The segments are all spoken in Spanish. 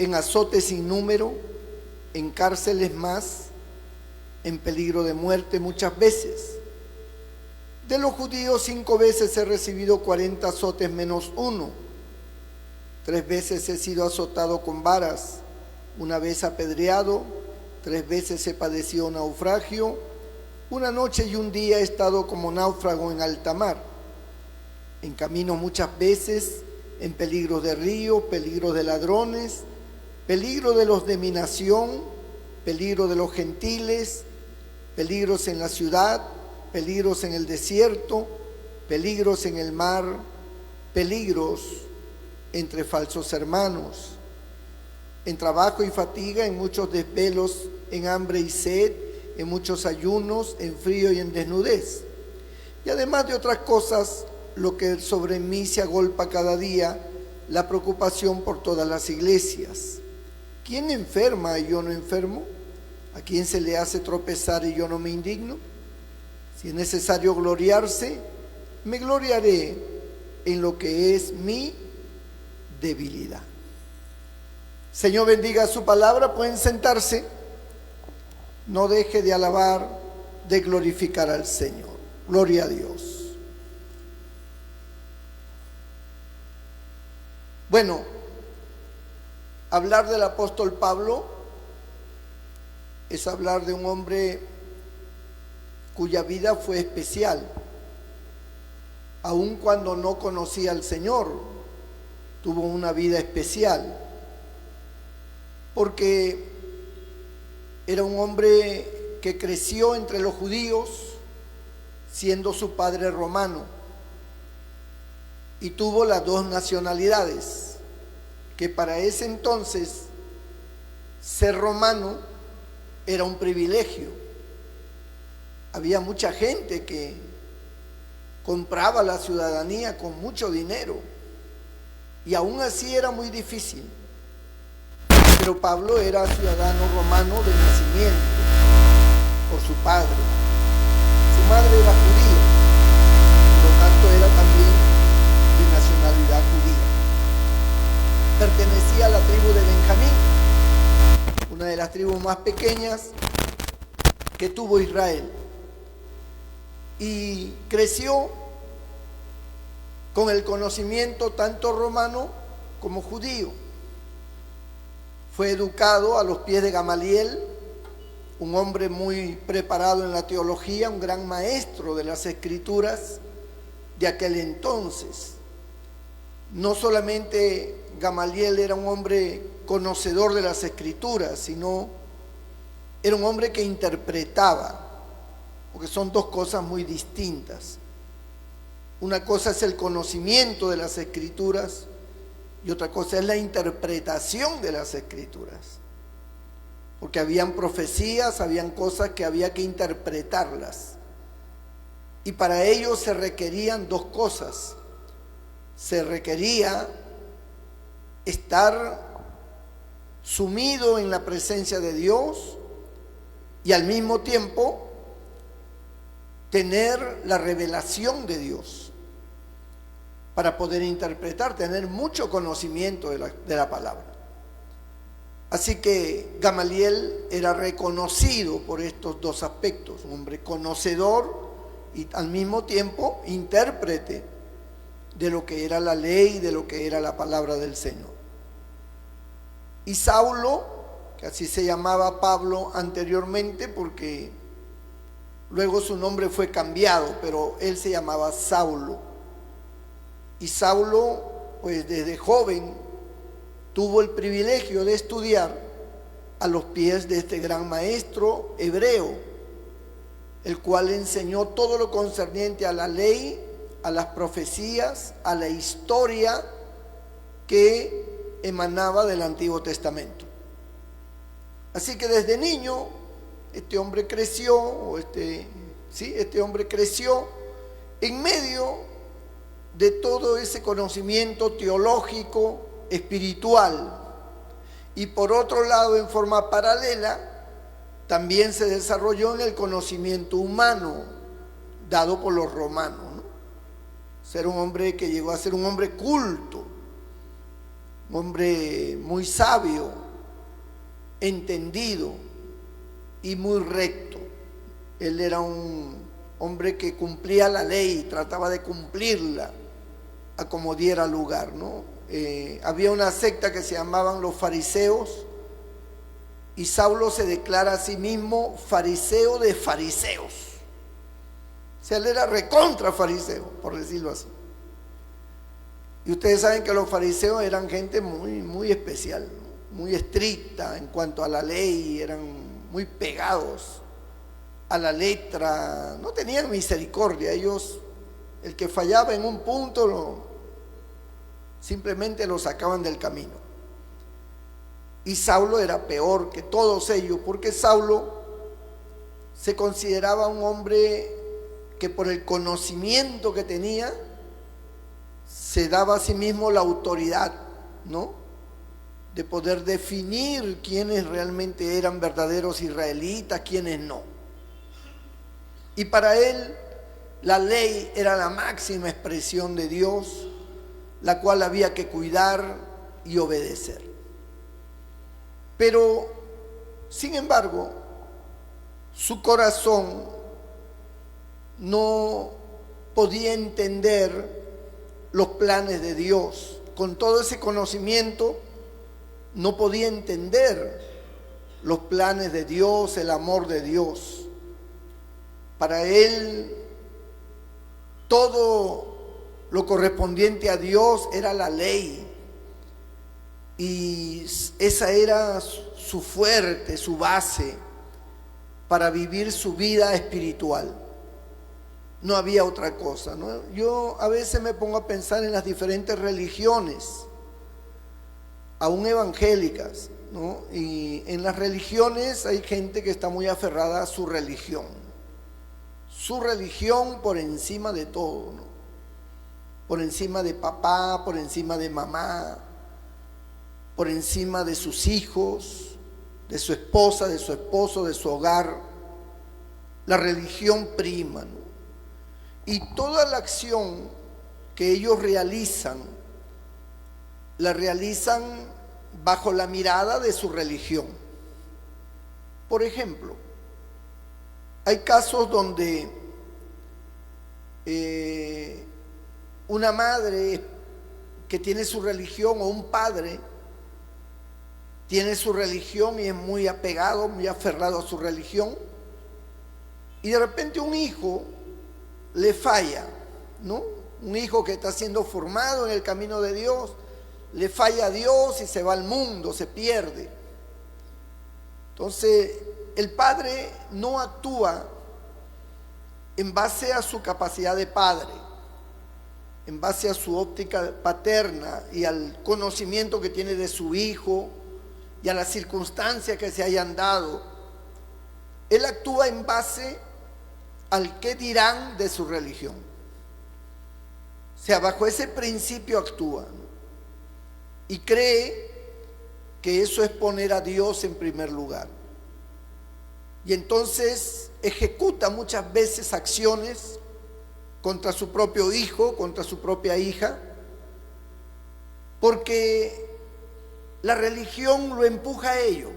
en azotes sin número, en cárceles más, en peligro de muerte muchas veces. De los judíos 5 veces he recibido 40 azotes menos uno. 3 veces he sido azotado con varas, 1 vez apedreado, 3 veces he padecido naufragio, 1 noche y 1 día he estado como náufrago en alta mar. En camino muchas veces, en peligro de río, peligro de ladrones, peligro de los de mi nación, peligro de los gentiles, peligros en la ciudad, peligros en el desierto, peligros en el mar, peligros entre falsos hermanos, en trabajo y fatiga, en muchos desvelos, en hambre y sed, en muchos ayunos, en frío y en desnudez. Y además de otras cosas, lo que sobre mí se agolpa cada día, la preocupación por todas las iglesias. ¿Quién enferma y yo no enfermo? ¿A quién se le hace tropezar y yo no me indigno? Si es necesario gloriarse, me gloriaré en lo que es mi debilidad. Señor, bendiga su palabra. Pueden sentarse. No deje de alabar, de glorificar al Señor. Gloria a Dios. Bueno, hablar del apóstol Pablo es hablar de un hombre cuya vida fue especial. Aun cuando no conocía al Señor, tuvo una vida especial, porque era un hombre que creció entre los judíos, siendo su padre romano, y tuvo las 2 nacionalidades, que para ese entonces ser romano era un privilegio. Había mucha gente que compraba la ciudadanía con mucho dinero, y aún así era muy difícil. Pero Pablo era ciudadano romano de nacimiento por su padre. Su madre era judía, por lo tanto era también de nacionalidad judía. Pertenecía a la tribu de Benjamín, una de las tribus más pequeñas que tuvo Israel, y creció con el conocimiento tanto romano como judío. Fue educado a los pies de Gamaliel, un hombre muy preparado en la teología, un gran maestro de las escrituras de aquel entonces. No solamente Gamaliel era un hombre conocedor de las escrituras, sino era un hombre que interpretaba, porque son 2 cosas muy distintas. Una cosa es el conocimiento de las escrituras y otra cosa es la interpretación de las escrituras, porque habían profecías, habían cosas que había que interpretarlas, y para ello se requerían 2 cosas. Se requería estar sumido en la presencia de Dios y al mismo tiempo tener la revelación de Dios para poder interpretar, tener mucho conocimiento de la palabra. Así que Gamaliel era reconocido por estos 2 aspectos: un hombre conocedor y al mismo tiempo intérprete de lo que era la ley, de lo que era la palabra del Señor. Y Saulo, que así se llamaba Pablo anteriormente, porque luego su nombre fue cambiado, pero él se llamaba Saulo. Y Saulo, pues desde joven, tuvo el privilegio de estudiar a los pies de este gran maestro hebreo, el cual enseñó todo lo concerniente a la ley, a las profecías, a la historia que emanaba del Antiguo Testamento. Así que desde niño este hombre creció, este hombre creció en medio de todo ese conocimiento teológico, espiritual, y por otro lado, en forma paralela, también se desarrolló en el conocimiento humano dado por los romanos, ¿no? Ser un hombre que llegó a ser un hombre culto, un hombre muy sabio, entendido y muy recto. Él era un hombre que cumplía la ley, trataba de cumplirla a como diera lugar, ¿no? Había una secta que se llamaban los fariseos, y Saulo se declara a sí mismo fariseo de fariseos. O sea, él era recontra fariseo, por decirlo así. Y ustedes saben que los fariseos eran gente muy especial, ¿no? Muy estricta en cuanto a la ley, eran muy pegados a la letra, no tenían misericordia. Ellos, el que fallaba en un punto, simplemente lo sacaban del camino. Y Saulo era peor que todos ellos, porque Saulo se consideraba un hombre que por el conocimiento que tenía, se daba a sí mismo la autoridad, ¿no?, de poder definir quiénes realmente eran verdaderos israelitas, quiénes no. Y para él la ley era la máxima expresión de Dios, la cual había que cuidar y obedecer. Pero, sin embargo, su corazón no podía entender los planes de Dios. Con todo ese conocimiento, no podía entender los planes de Dios, el amor de Dios. Para él, todo lo correspondiente a Dios era la ley. Y esa era su fuerte, su base para vivir su vida espiritual. No había otra cosa, ¿no? Yo a veces me pongo a pensar en las diferentes religiones, aún evangélicas, ¿no? Y en las religiones hay gente que está muy aferrada a su religión por encima de todo, ¿no? Por encima de papá, por encima de mamá, por encima de sus hijos, de su esposa, de su esposo, de su hogar. La religión prima, ¿no? Y toda la acción que ellos realizan, la realizan bajo la mirada de su religión. Por ejemplo, hay casos donde una madre que tiene su religión, o un padre tiene su religión y es muy apegado, muy aferrado a su religión, y de repente un hijo le falla, ¿no? Un hijo que está siendo formado en el camino de Dios, le falla a Dios y se va al mundo, se pierde. Entonces, el padre no actúa en base a su capacidad de padre, en base a su óptica paterna y al conocimiento que tiene de su hijo y a las circunstancias que se hayan dado. Él actúa en base al qué dirán de su religión. O sea, bajo ese principio actúa, ¿no? Y cree que eso es poner a Dios en primer lugar. Y entonces ejecuta muchas veces acciones contra su propio hijo, contra su propia hija, porque la religión lo empuja a ello.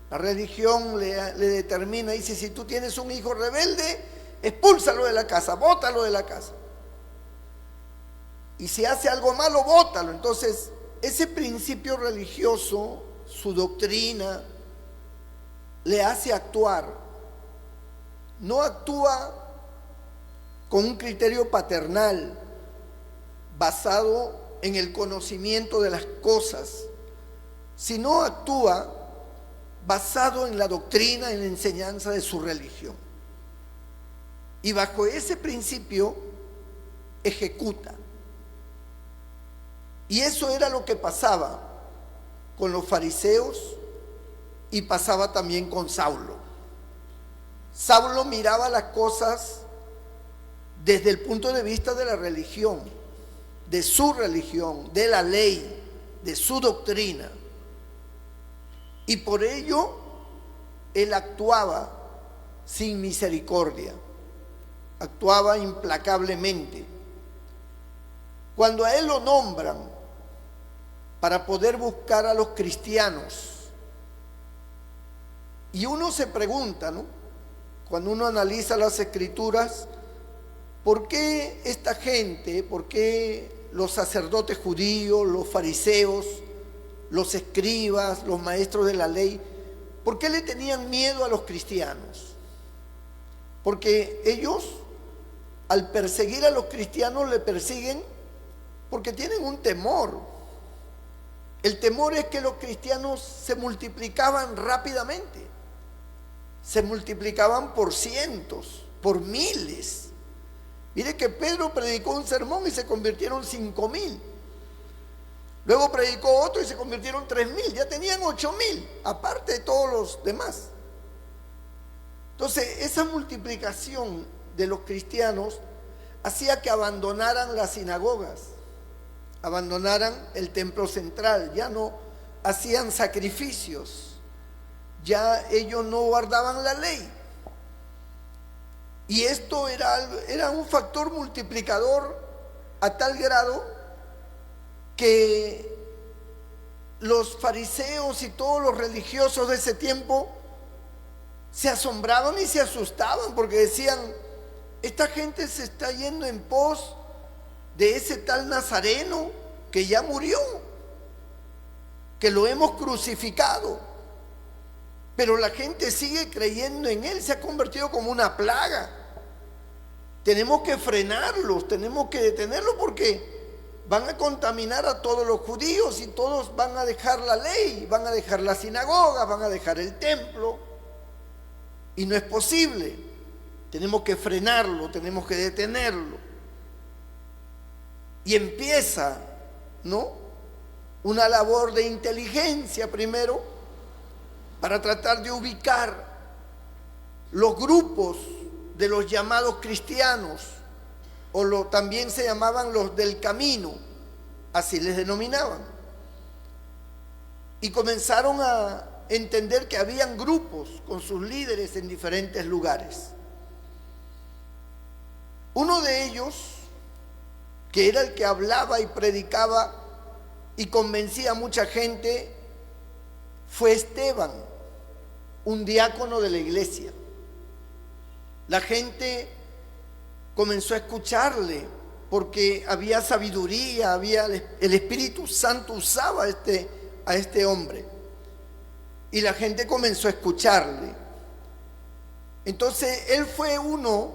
La religión le determina, dice: si tú tienes un hijo rebelde, expúlsalo de la casa, bótalo de la casa. Y si hace algo malo, bótalo. Entonces, ese principio religioso, su doctrina, le hace actuar. No actúa con un criterio paternal basado en el conocimiento de las cosas, sino actúa basado en la doctrina, en la enseñanza de su religión. Y bajo ese principio ejecuta. Y eso era lo que pasaba con los fariseos y pasaba también con Saulo. Saulo miraba las cosas desde el punto de vista de la religión, de su religión, de la ley, de su doctrina. Y por ello él actuaba sin misericordia, actuaba implacablemente. Cuando a él lo nombran para poder buscar a los cristianos. Y uno se pregunta, ¿no?, cuando uno analiza las escrituras, ¿por qué esta gente, por qué los sacerdotes judíos, los fariseos, los escribas, los maestros de la ley, por qué le tenían miedo a los cristianos? Porque ellos, al perseguir a los cristianos, le persiguen porque tienen un temor. El temor es que los cristianos se multiplicaban rápidamente. Se multiplicaban por cientos, por miles. Mire que Pedro predicó un sermón y se convirtieron 5,000. Luego predicó otro y se convirtieron 3,000. Ya tenían 8,000, aparte de todos los demás. Entonces, esa multiplicación de los cristianos hacía que abandonaran las sinagogas, abandonaran el templo central, ya no hacían sacrificios, ya ellos no guardaban la ley. Y esto era un factor multiplicador a tal grado que los fariseos y todos los religiosos de ese tiempo se asombraban y se asustaban porque decían: esta gente se está yendo en pos de ese tal Nazareno que ya murió, que lo hemos crucificado. Pero la gente sigue creyendo en él, se ha convertido como una plaga. Tenemos que frenarlos, tenemos que detenerlos porque van a contaminar a todos los judíos y todos van a dejar la ley, van a dejar la sinagoga, van a dejar el templo. Y no es posible. Tenemos que frenarlo, tenemos que detenerlo. Y empieza, ¿no?, una labor de inteligencia primero, para tratar de ubicar los grupos de los llamados cristianos, o también se llamaban los del camino, así les denominaban. Y comenzaron a entender que habían grupos con sus líderes en diferentes lugares. Uno de ellos, que era el que hablaba y predicaba y convencía a mucha gente, fue Esteban, un diácono de la iglesia. La gente comenzó a escucharle porque había sabiduría, el Espíritu Santo usaba a este hombre. Y la gente comenzó a escucharle. Entonces él fue uno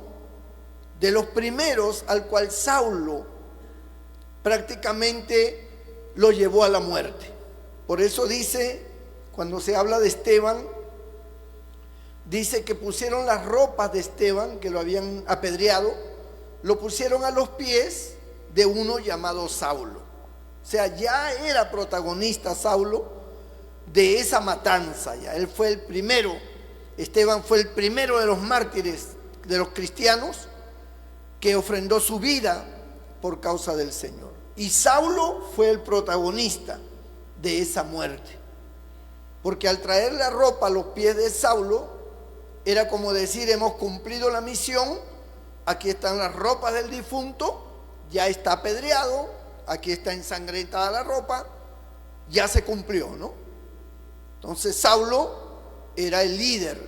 de los primeros al cual Saulo prácticamente lo llevó a la muerte. Por eso dice, cuando se habla de Esteban, dice que pusieron las ropas de Esteban, que lo habían apedreado, lo pusieron a los pies de uno llamado Saulo. O sea, ya era protagonista Saulo de esa matanza. Ya él fue el primero, Esteban fue el primero de los mártires de los cristianos que ofrendó su vida por causa del Señor. Y Saulo fue el protagonista de esa muerte, porque al traer la ropa a los pies de Saulo era como decir: hemos cumplido la misión, aquí están las ropas del difunto, ya está apedreado, aquí está ensangrentada la ropa, ya se cumplió, ¿no? Entonces Saulo era el líder,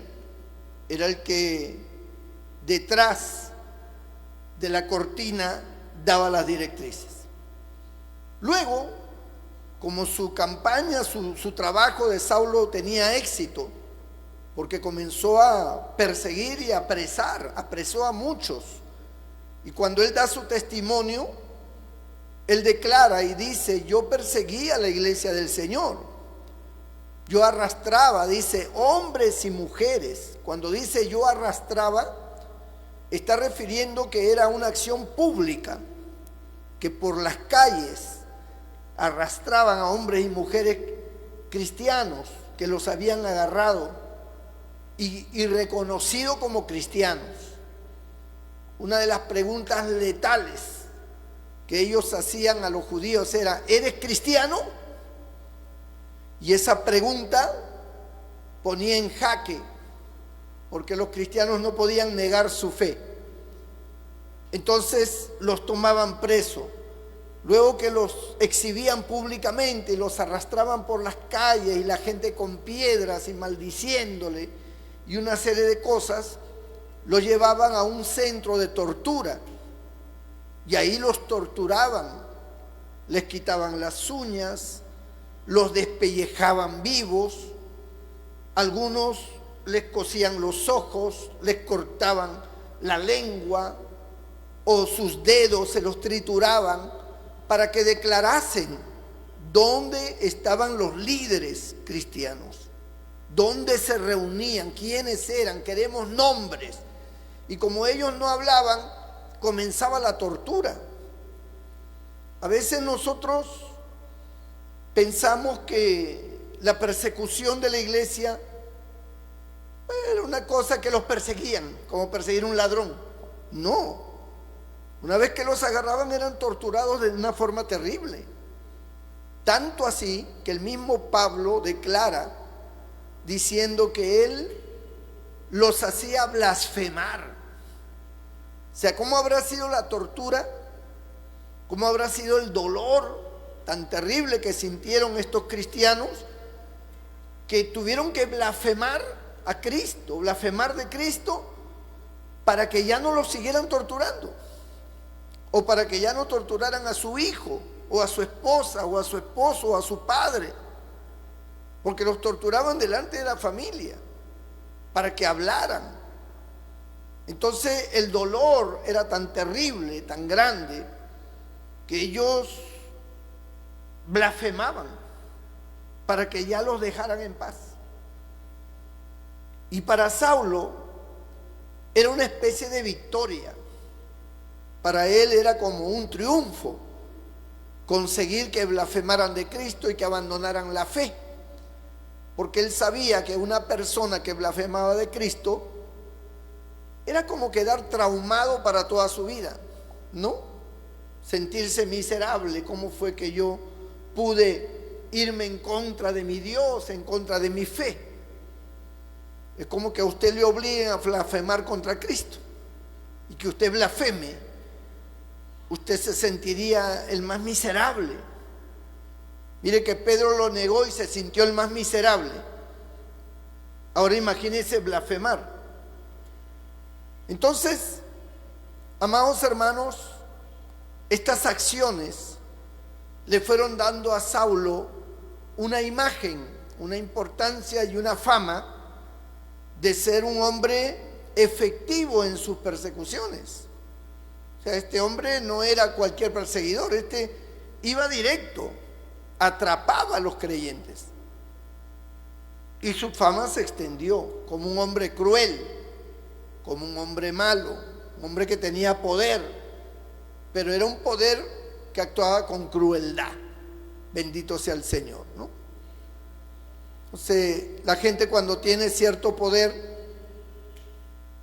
era el que detrás de la cortina daba las directrices. Luego, como su campaña, su trabajo de Saulo tenía éxito, porque comenzó a perseguir y a apresar, apresó a muchos. Y cuando él da su testimonio, él declara y dice: yo perseguí a la iglesia del Señor. Yo arrastraba, dice, hombres y mujeres. Cuando dice yo arrastraba, está refiriendo que era una acción pública, que por las calles arrastraban a hombres y mujeres cristianos que los habían agarrado y reconocido como cristianos. Una de las preguntas letales que ellos hacían a los judíos era: ¿eres cristiano? Y esa pregunta ponía en jaque, porque los cristianos no podían negar su fe. Entonces los tomaban presos luego que los exhibían públicamente y los arrastraban por las calles y la gente con piedras y maldiciéndole y una serie de cosas, los llevaban a un centro de tortura y ahí los torturaban, les quitaban las uñas, los despellejaban vivos, algunos les cosían los ojos, les cortaban la lengua o sus dedos se los trituraban para que declarasen dónde estaban los líderes cristianos, dónde se reunían, quiénes eran, queremos nombres. Y como ellos no hablaban, comenzaba la tortura. A veces nosotros pensamos que la persecución de la iglesia era una cosa que los perseguían, como perseguir a un ladrón. No, una vez que los agarraban eran torturados de una forma terrible. Tanto así que el mismo Pablo declara diciendo que él los hacía blasfemar. O sea, ¿cómo habrá sido la tortura? ¿Cómo habrá sido el dolor tan terrible que sintieron estos cristianos que tuvieron que blasfemar a Cristo, blasfemar de Cristo para que ya no los siguieran torturando o para que ya no torturaran a su hijo o a su esposa o a su esposo o a su padre, porque los torturaban delante de la familia para que hablaran? Entonces el dolor era tan terrible, tan grande, que ellos blasfemaban para que ya los dejaran en paz. Y para Saulo era una especie de victoria. Para él era como un triunfo conseguir que blasfemaran de Cristo y que abandonaran la fe, porque él sabía que una persona que blasfemaba de Cristo era como quedar traumado para toda su vida, ¿no? Sentirse miserable. ¿Cómo fue que yo pude irme en contra de mi Dios, en contra de mi fe? Es como que a usted le obliguen a blasfemar contra Cristo y que usted blasfeme. Usted se sentiría el más miserable. Mire que Pedro lo negó y se sintió el más miserable. Ahora imagínese blasfemar. Entonces, amados hermanos, estas acciones le fueron dando a Saulo una imagen, una importancia y una fama de ser un hombre efectivo en sus persecuciones. O sea, este hombre no era cualquier perseguidor, este iba directo, atrapaba a los creyentes. Y su fama se extendió como un hombre cruel, como un hombre malo, un hombre que tenía poder, pero era un poder que actuaba con crueldad. Bendito sea el Señor, ¿no? Entonces, la gente cuando tiene cierto poder,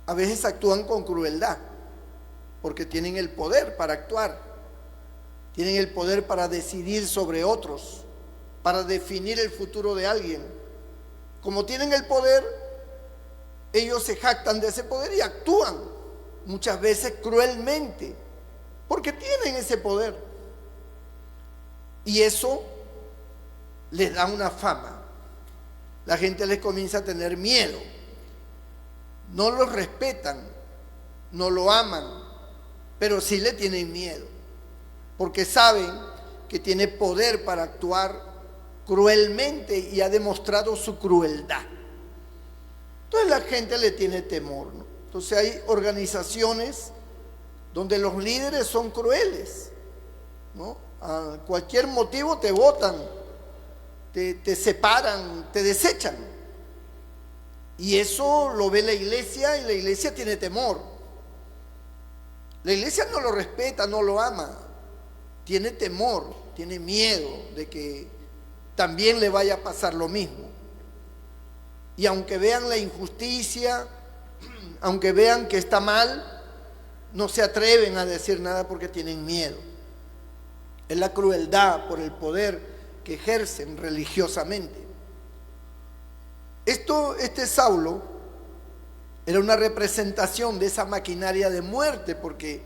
a veces actúan con crueldad, porque tienen el poder para actuar, tienen el poder para decidir sobre otros, para definir el futuro de alguien. Como tienen el poder, ellos se jactan de ese poder y actúan muchas veces cruelmente, porque tienen ese poder. Y eso les da una fama. La gente les comienza a tener miedo. No los respetan, no lo aman, pero sí le tienen miedo, porque saben que tiene poder para actuar cruelmente y ha demostrado su crueldad. Entonces la gente le tiene temor, ¿no? Entonces hay organizaciones donde los líderes son crueles, ¿no? A cualquier motivo te botan, te separan, te desechan. Y eso lo ve la iglesia y la iglesia tiene temor. La iglesia no lo respeta, no lo ama, tiene temor, tiene miedo de que también le vaya a pasar lo mismo. Y aunque vean la injusticia, aunque vean que está mal, no se atreven a decir nada porque tienen miedo. Es la crueldad por el poder que ejercen religiosamente. Este Saulo era una representación de esa maquinaria de muerte, porque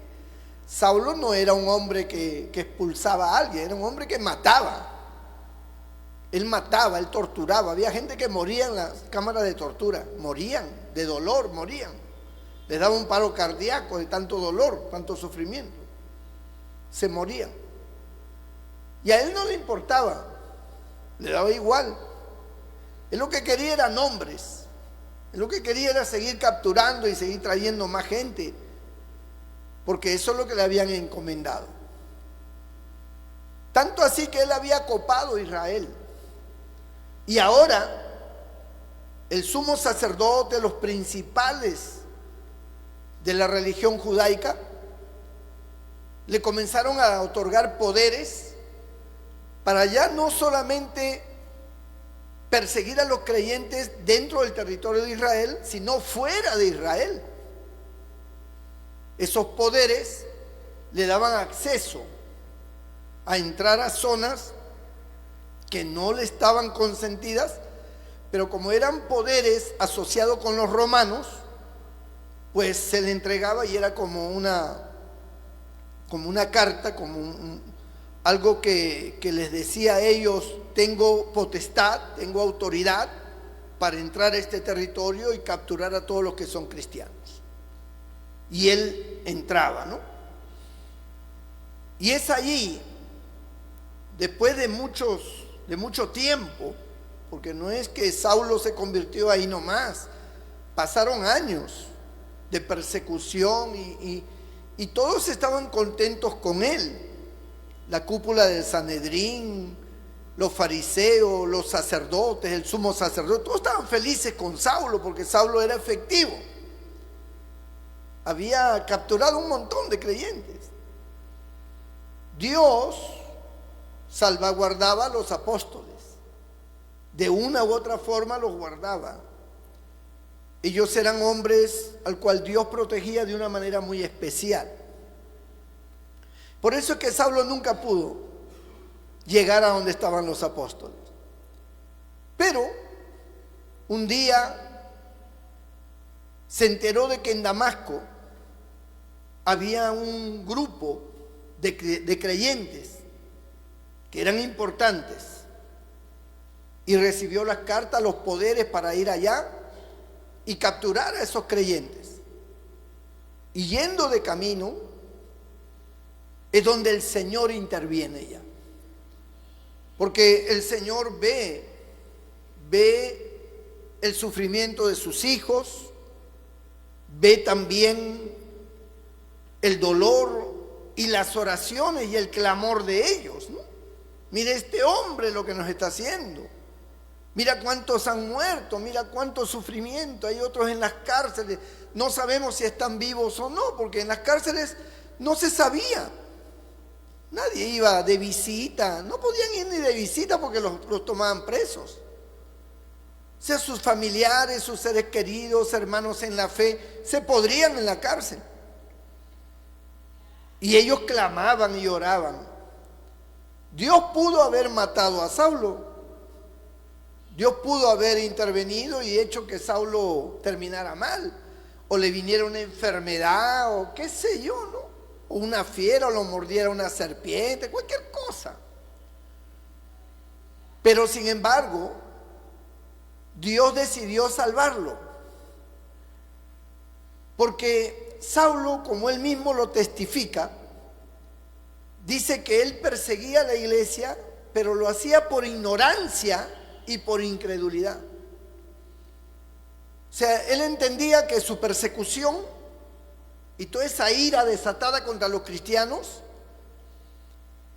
Saulo no era un hombre que expulsaba a alguien, era un hombre que mataba. Él mataba, él torturaba. Había gente que moría en las cámaras de tortura, morían de dolor, morían. Les daba un paro cardíaco de tanto dolor, tanto sufrimiento. Se morían. Y a él no le importaba, le daba igual. Él lo que quería era nombres. Él lo que quería era seguir capturando y seguir trayendo más gente, porque eso es lo que le habían encomendado. Tanto así que él había copado Israel. Y ahora el sumo sacerdote, los principales de la religión judaica, le comenzaron a otorgar poderes para ya no solamente perseguir a los creyentes dentro del territorio de Israel, sino fuera de Israel. Esos poderes le daban acceso a entrar a zonas que no le estaban consentidas, pero como eran poderes asociados con los romanos, pues se le entregaba y era como una carta, algo que les decía a ellos: tengo potestad, tengo autoridad para entrar a este territorio y capturar a todos los que son cristianos. Y él entraba, ¿no? Y es allí, después de mucho tiempo, porque no es que Saulo se convirtió ahí nomás, pasaron años de persecución y todos estaban contentos con él. La cúpula del Sanedrín, los fariseos, los sacerdotes, el sumo sacerdote, todos estaban felices con Saulo porque Saulo era efectivo. Había capturado un montón de creyentes. Dios salvaguardaba a los apóstoles. De una u otra forma los guardaba. Ellos eran hombres al cual Dios protegía de una manera muy especial. Por eso es que Saulo nunca pudo llegar a donde estaban los apóstoles. Pero un día se enteró de que en Damasco había un grupo de creyentes que eran importantes, y recibió las cartas, los poderes para ir allá y capturar a esos creyentes. Y yendo de camino es donde el Señor interviene ya, porque el Señor ve el sufrimiento de sus hijos, ve también el dolor y las oraciones y el clamor de ellos, ¿no? Mire este hombre lo que nos está haciendo. Mira cuántos han muerto, mira cuánto sufrimiento. Hay otros en las cárceles. No sabemos si están vivos o no, porque en las cárceles no se sabía. Nadie iba de visita. No podían ir ni de visita porque los tomaban presos. O sea, sus familiares, sus seres queridos, hermanos en la fe, se podrían en la cárcel. Y ellos clamaban y oraban. Dios pudo haber matado a Saulo. Dios pudo haber intervenido y hecho que Saulo terminara mal, o le viniera una enfermedad, o qué sé yo, ¿no? O una fiera, o lo mordiera una serpiente, cualquier cosa. Pero sin embargo, Dios decidió salvarlo, porque Saulo, como él mismo lo testifica, dice que él perseguía a la iglesia, pero lo hacía por ignorancia y por incredulidad. O sea, él entendía que su persecución y toda esa ira desatada contra los cristianos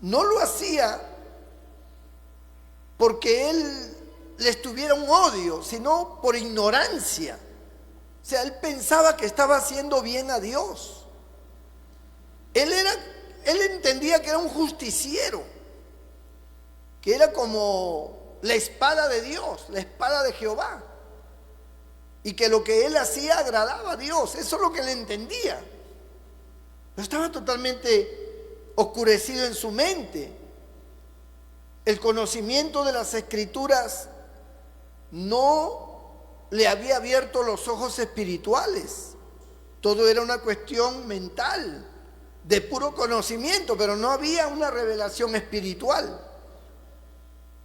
no lo hacía porque él les tuviera un odio, sino por ignorancia. O sea, él pensaba que estaba haciendo bien a Dios. Él entendía que era un justiciero, que era como la espada de Dios, la espada de Jehová, y que lo que él hacía agradaba a Dios. Eso es lo que él entendía, pero estaba totalmente oscurecido en su mente. El conocimiento de las Escrituras no le había abierto los ojos espirituales. Todo era una cuestión mental, de puro conocimiento, pero no había una revelación espiritual.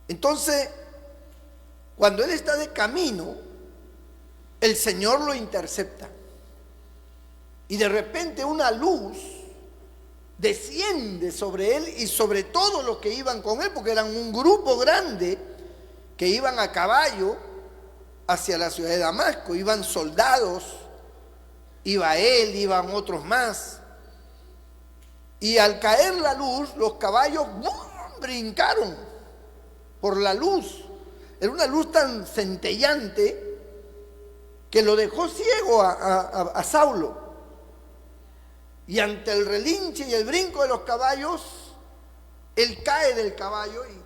Entonces, cuando él está de camino, el Señor lo intercepta. Y de repente una luz desciende sobre él y sobre todos los que iban con él, porque eran un grupo grande que iban a caballo hacia la ciudad de Damasco. Iban soldados, iba él, iban otros más. Y al caer la luz, los caballos ¡bum!, brincaron por la luz. Era una luz tan centellante que lo dejó ciego a Saulo. Y ante el relinche y el brinco de los caballos, él cae del caballo y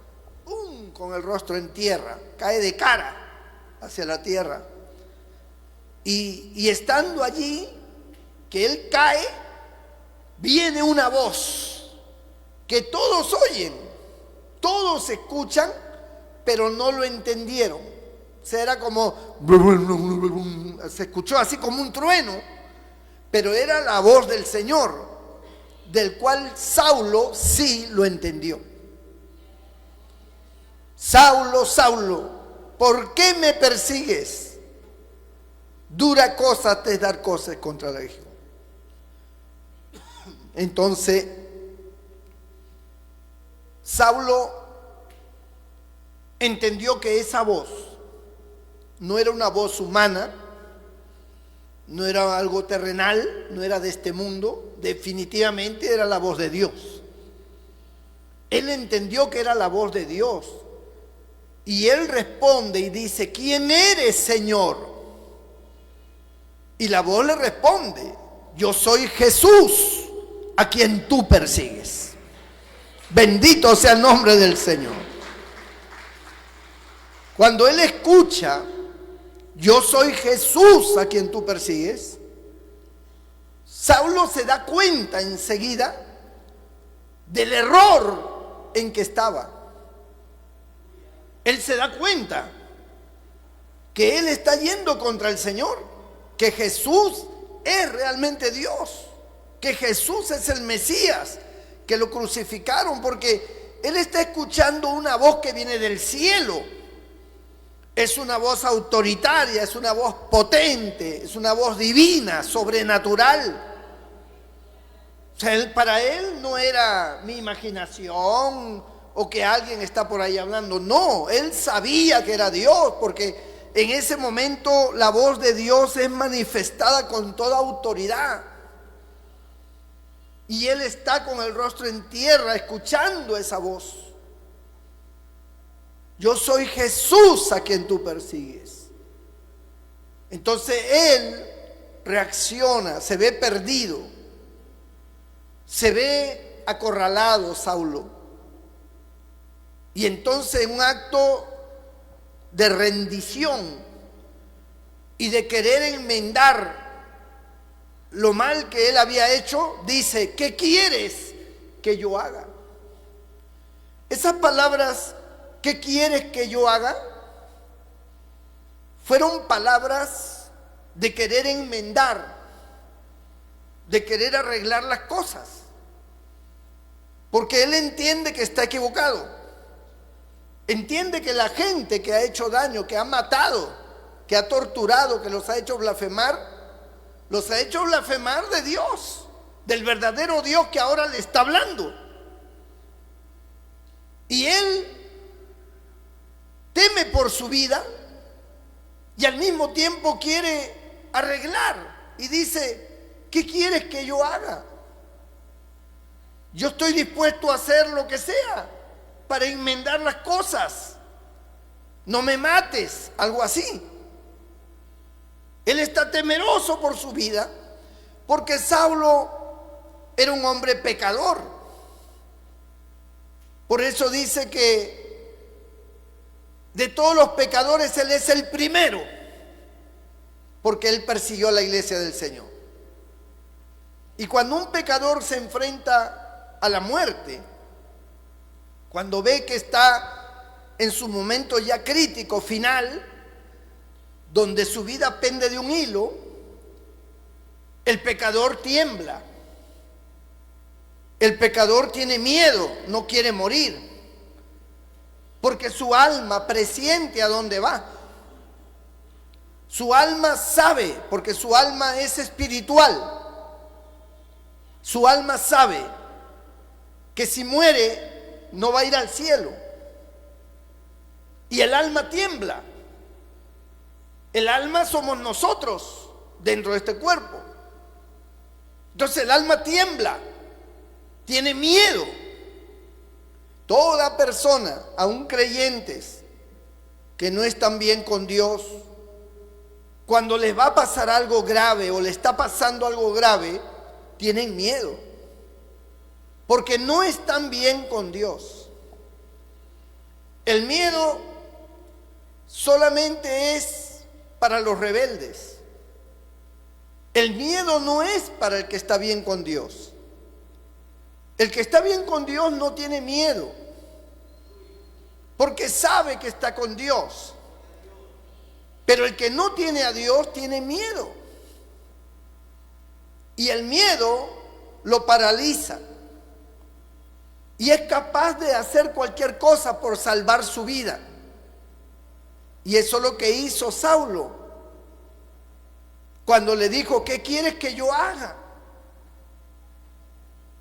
¡pum!, con el rostro en tierra, cae de cara hacia la tierra. Y estando allí, que él cae, viene una voz que todos oyen, todos escuchan, pero no lo entendieron. O sea, era como, se escuchó así como un trueno, pero era la voz del Señor, del cual Saulo sí lo entendió. Saulo, Saulo, ¿por qué me persigues? Dura cosa te es dar cosas contra la Hijo. Entonces, Saulo entendió que esa voz no era una voz humana, no era algo terrenal, no era de este mundo, definitivamente era la voz de Dios. Él entendió que era la voz de Dios. Y él responde y dice, ¿quién eres, Señor? Y la voz le responde, yo soy Jesús, a quien tú persigues. Bendito sea el nombre del Señor. Cuando él escucha, yo soy Jesús a quien tú persigues, Saulo se da cuenta enseguida del error en que estaba. Él se da cuenta que él está yendo contra el Señor, que Jesús es realmente Dios, que Jesús es el Mesías, que lo crucificaron, porque él está escuchando una voz que viene del cielo. Es una voz autoritaria, es una voz potente, es una voz divina, sobrenatural. O sea, para él no era mi imaginación o que alguien está por ahí hablando. No, él sabía que era Dios, porque en ese momento la voz de Dios es manifestada con toda autoridad. Y él está con el rostro en tierra escuchando esa voz. Yo soy Jesús a quien tú persigues. Entonces él reacciona, se ve perdido, se ve acorralado Saulo. Y entonces en un acto de rendición y de querer enmendar lo mal que él había hecho, dice, ¿qué quieres que yo haga? Esas palabras, ¿qué quieres que yo haga?, fueron palabras de querer enmendar, de querer arreglar las cosas, porque él entiende que está equivocado, entiende que la gente que ha hecho daño, que ha matado, que ha torturado, que los ha hecho blasfemar de Dios, del verdadero Dios que ahora le está hablando. Y él teme por su vida y al mismo tiempo quiere arreglar y dice, ¿qué quieres que yo haga? Yo estoy dispuesto a hacer lo que sea para enmendar las cosas. No me mates, algo así. Él está temeroso por su vida porque Saulo era un hombre pecador. Por eso dice que de todos los pecadores él es el primero, porque él persiguió a la iglesia del Señor. Y cuando un pecador se enfrenta a la muerte, cuando ve que está en su momento ya crítico, final, donde su vida pende de un hilo, el pecador tiembla. El pecador tiene miedo, no quiere morir, porque su alma presiente a dónde va. Su alma sabe, porque su alma es espiritual. Su alma sabe que si muere no va a ir al cielo. Y el alma tiembla. El alma somos nosotros dentro de este cuerpo. Entonces el alma tiembla, tiene miedo. Toda persona, aun creyentes, que no están bien con Dios, cuando les va a pasar algo grave o le está pasando algo grave, tienen miedo, porque no están bien con Dios. El miedo solamente es para los rebeldes. El miedo no es para el que está bien con Dios. El que está bien con Dios no tiene miedo, porque sabe que está con Dios. Pero el que no tiene a Dios tiene miedo. Y el miedo lo paraliza. Y es capaz de hacer cualquier cosa por salvar su vida. Y eso es lo que hizo Saulo cuando le dijo: ¿qué quieres que yo haga?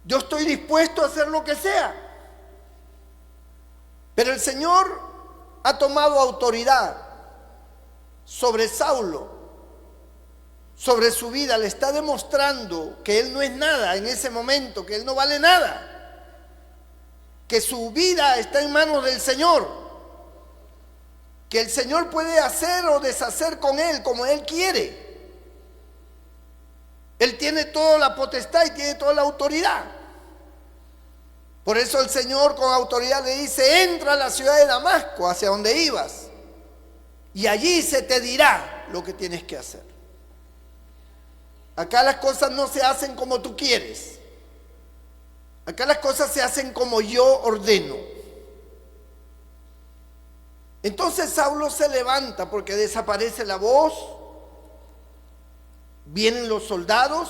Yo estoy dispuesto a hacer lo que sea. Pero el Señor ha tomado autoridad sobre Saulo, sobre su vida. Le está demostrando que él no es nada en ese momento, que él no vale nada, que su vida está en manos del Señor, que el Señor puede hacer o deshacer con él como él quiere. Él tiene toda la potestad y tiene toda la autoridad. Por eso el Señor con autoridad le dice: entra a la ciudad de Damasco, hacia donde ibas, y allí se te dirá lo que tienes que hacer. Acá las cosas no se hacen como tú quieres. Acá las cosas se hacen como yo ordeno. Entonces Saulo se levanta porque desaparece la voz. Vienen los soldados.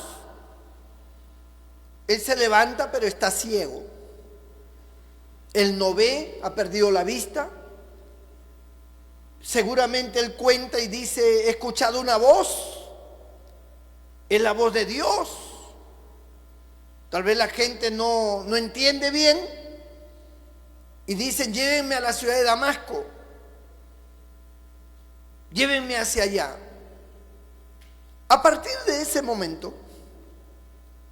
Él se levanta, pero está ciego. Él no ve, ha perdido la vista. Seguramente él cuenta y dice: he escuchado una voz. Es la voz de Dios. Tal vez la gente no entiende bien y dicen: llévenme a la ciudad de Damasco, llévenme hacia allá. A partir de ese momento,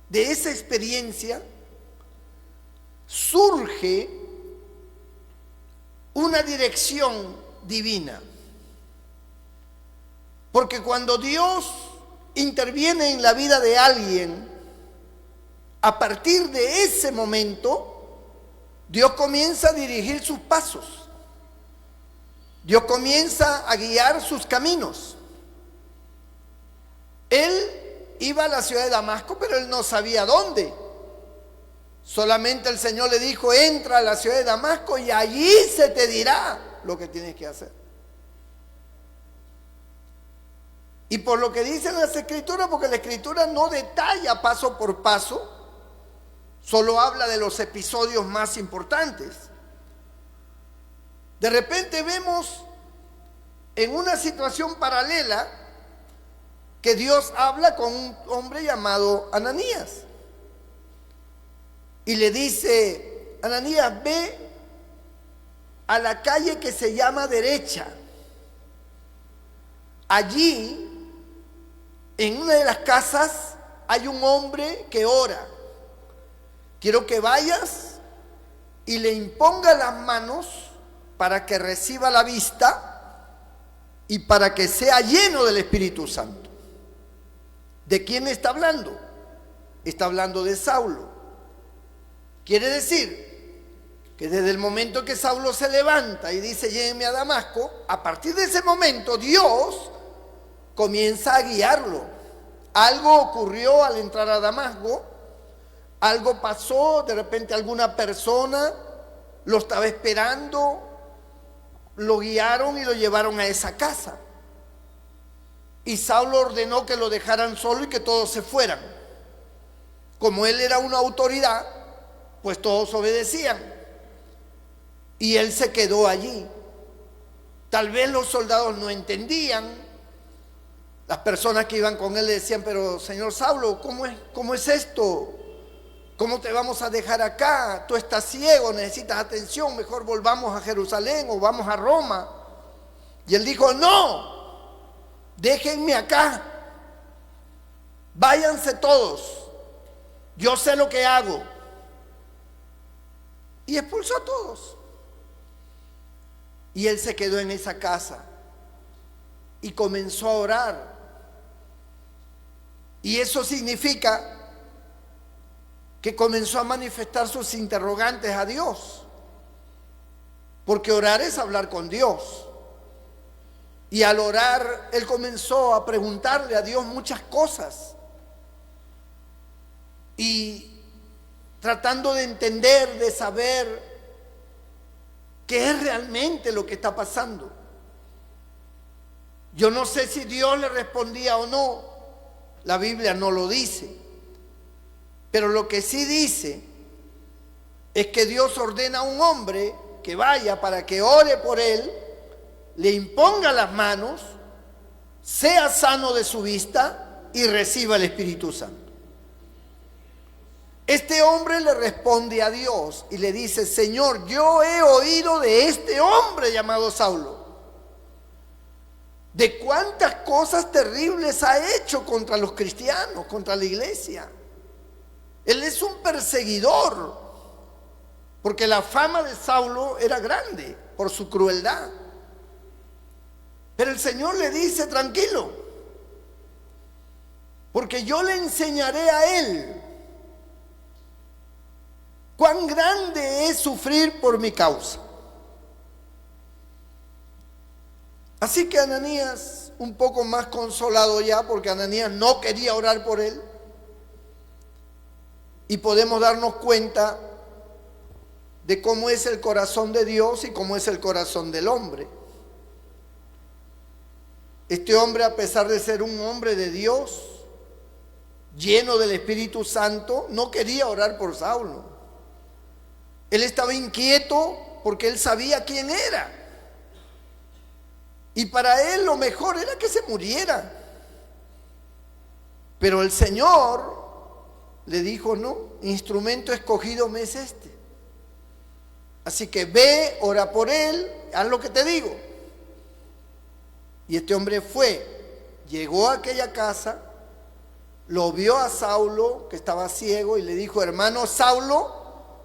de esa experiencia, surge una dirección divina. Porque cuando Dios interviene en la vida de alguien, a partir de ese momento, Dios comienza a dirigir sus pasos. Dios comienza a guiar sus caminos. Él iba a la ciudad de Damasco, pero él no sabía dónde. Solamente el Señor le dijo: entra a la ciudad de Damasco y allí se te dirá lo que tienes que hacer. Y por lo que dicen las Escrituras, porque la Escritura no detalla paso por paso, solo habla de los episodios más importantes. De repente vemos en una situación paralela que Dios habla con un hombre llamado Ananías. Y le dice: Ananías, ve a la calle que se llama Derecha. Allí, en una de las casas, hay un hombre que ora. Quiero que vayas y le imponga las manos para que reciba la vista y para que sea lleno del Espíritu Santo. ¿De quién está hablando? Está hablando de Saulo. Quiere decir que desde el momento que Saulo se levanta y dice: llévenme a Damasco, a partir de ese momento Dios comienza a guiarlo. Algo ocurrió al entrar a Damasco, algo pasó, de repente alguna persona lo estaba esperando, lo guiaron y lo llevaron a esa casa. Y Saulo ordenó que lo dejaran solo y que todos se fueran. Como él era una autoridad, pues todos obedecían. Y él se quedó allí. Tal vez los soldados no entendían. Las personas que iban con él le decían, pero señor Saulo, ¿cómo es esto? ¿Cómo te vamos a dejar acá? Tú estás ciego, necesitas atención, mejor volvamos a Jerusalén o vamos a Roma. Y él dijo, no, déjenme acá, váyanse todos, yo sé lo que hago. Y expulsó a todos. Y él se quedó en esa casa y comenzó a orar. Y eso significa que comenzó a manifestar sus interrogantes a Dios, porque orar es hablar con Dios. Y al orar, él comenzó a preguntarle a Dios muchas cosas y tratando de entender, de saber qué es realmente lo que está pasando. Yo no sé si Dios le respondía o no, la Biblia no lo dice, pero lo que sí dice es que Dios ordena a un hombre que vaya para que ore por él, le imponga las manos, sea sano de su vista y reciba el Espíritu Santo. Este hombre le responde a Dios y le dice, Señor, yo he oído de este hombre llamado Saulo, de cuántas cosas terribles ha hecho contra los cristianos, contra la iglesia. Él es un perseguidor, porque la fama de Saulo era grande por su crueldad. Pero el Señor le dice, tranquilo, porque yo le enseñaré a él cuán grande es sufrir por mi causa. Así que Ananías, un poco más consolado ya, porque Ananías no quería orar por él, y podemos darnos cuenta de cómo es el corazón de Dios y cómo es el corazón del hombre. Este hombre, a pesar de ser un hombre de Dios, lleno del Espíritu Santo, no quería orar por Saulo. Él estaba inquieto porque él sabía quién era. Y para él lo mejor era que se muriera. Pero el Señor le dijo, no, instrumento escogido me es este. Así que ve, ora por él, haz lo que te digo. Y este hombre fue, llegó a aquella casa, lo vio a Saulo, que estaba ciego, y le dijo, hermano Saulo,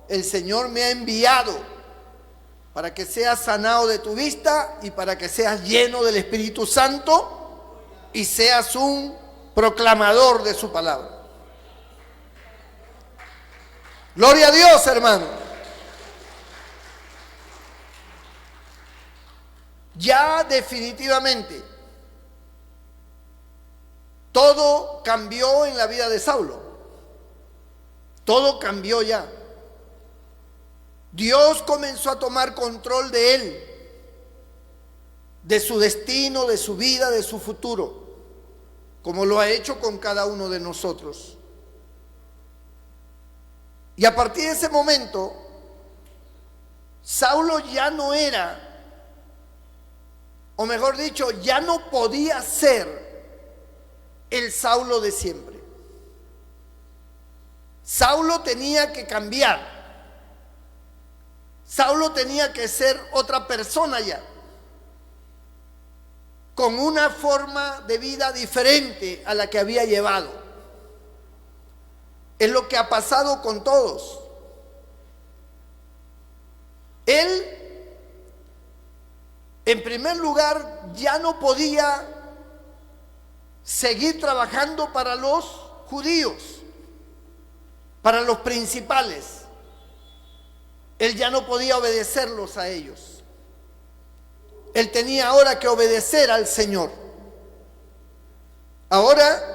el Señor me ha enviado para que seas sanado de tu vista y para que seas lleno del Espíritu Santo y seas un proclamador de su palabra. Gloria a Dios, hermano. Ya definitivamente todo cambió en la vida de Saulo. Todo cambió ya. Dios comenzó a tomar control de él, de su destino, de su vida, de su futuro, como lo ha hecho con cada uno de nosotros. Y a partir de ese momento, Saulo ya no era, o mejor dicho, ya no podía ser el Saulo de siempre. Saulo tenía que cambiar. Saulo tenía que ser otra persona ya, con una forma de vida diferente a la que había llevado. Es lo que ha pasado con todos. Él, en primer lugar, ya no podía seguir trabajando para los judíos, para los principales. Él ya no podía obedecerlos a ellos. Él tenía ahora que obedecer al Señor. Ahora,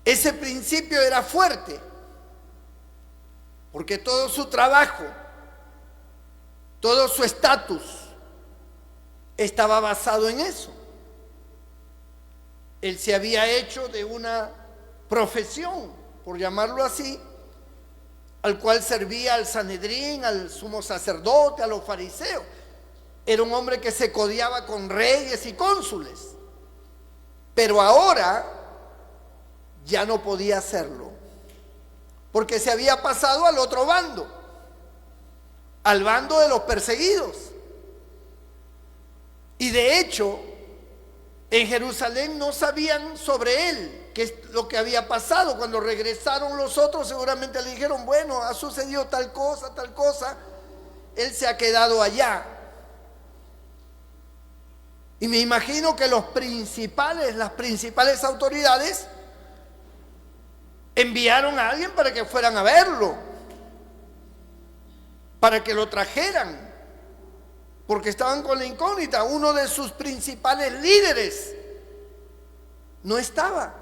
ese principio era fuerte, porque todo su trabajo, todo su estatus estaba basado en eso. Él se había hecho de una profesión, por llamarlo así, al cual servía al Sanedrín, al sumo sacerdote, a los fariseos. Era un hombre que se codeaba con reyes y cónsules. Pero ahora ya no podía hacerlo, porque se había pasado al otro bando, al bando de los perseguidos. Y de hecho, en Jerusalén no sabían sobre él qué es lo que había pasado. Cuando regresaron los otros, seguramente le dijeron: bueno, ha sucedido tal cosa, él se ha quedado allá. Y me imagino que las principales autoridades enviaron a alguien para que fueran a verlo, para que lo trajeran, porque estaban con la incógnita. Uno de sus principales líderes no estaba.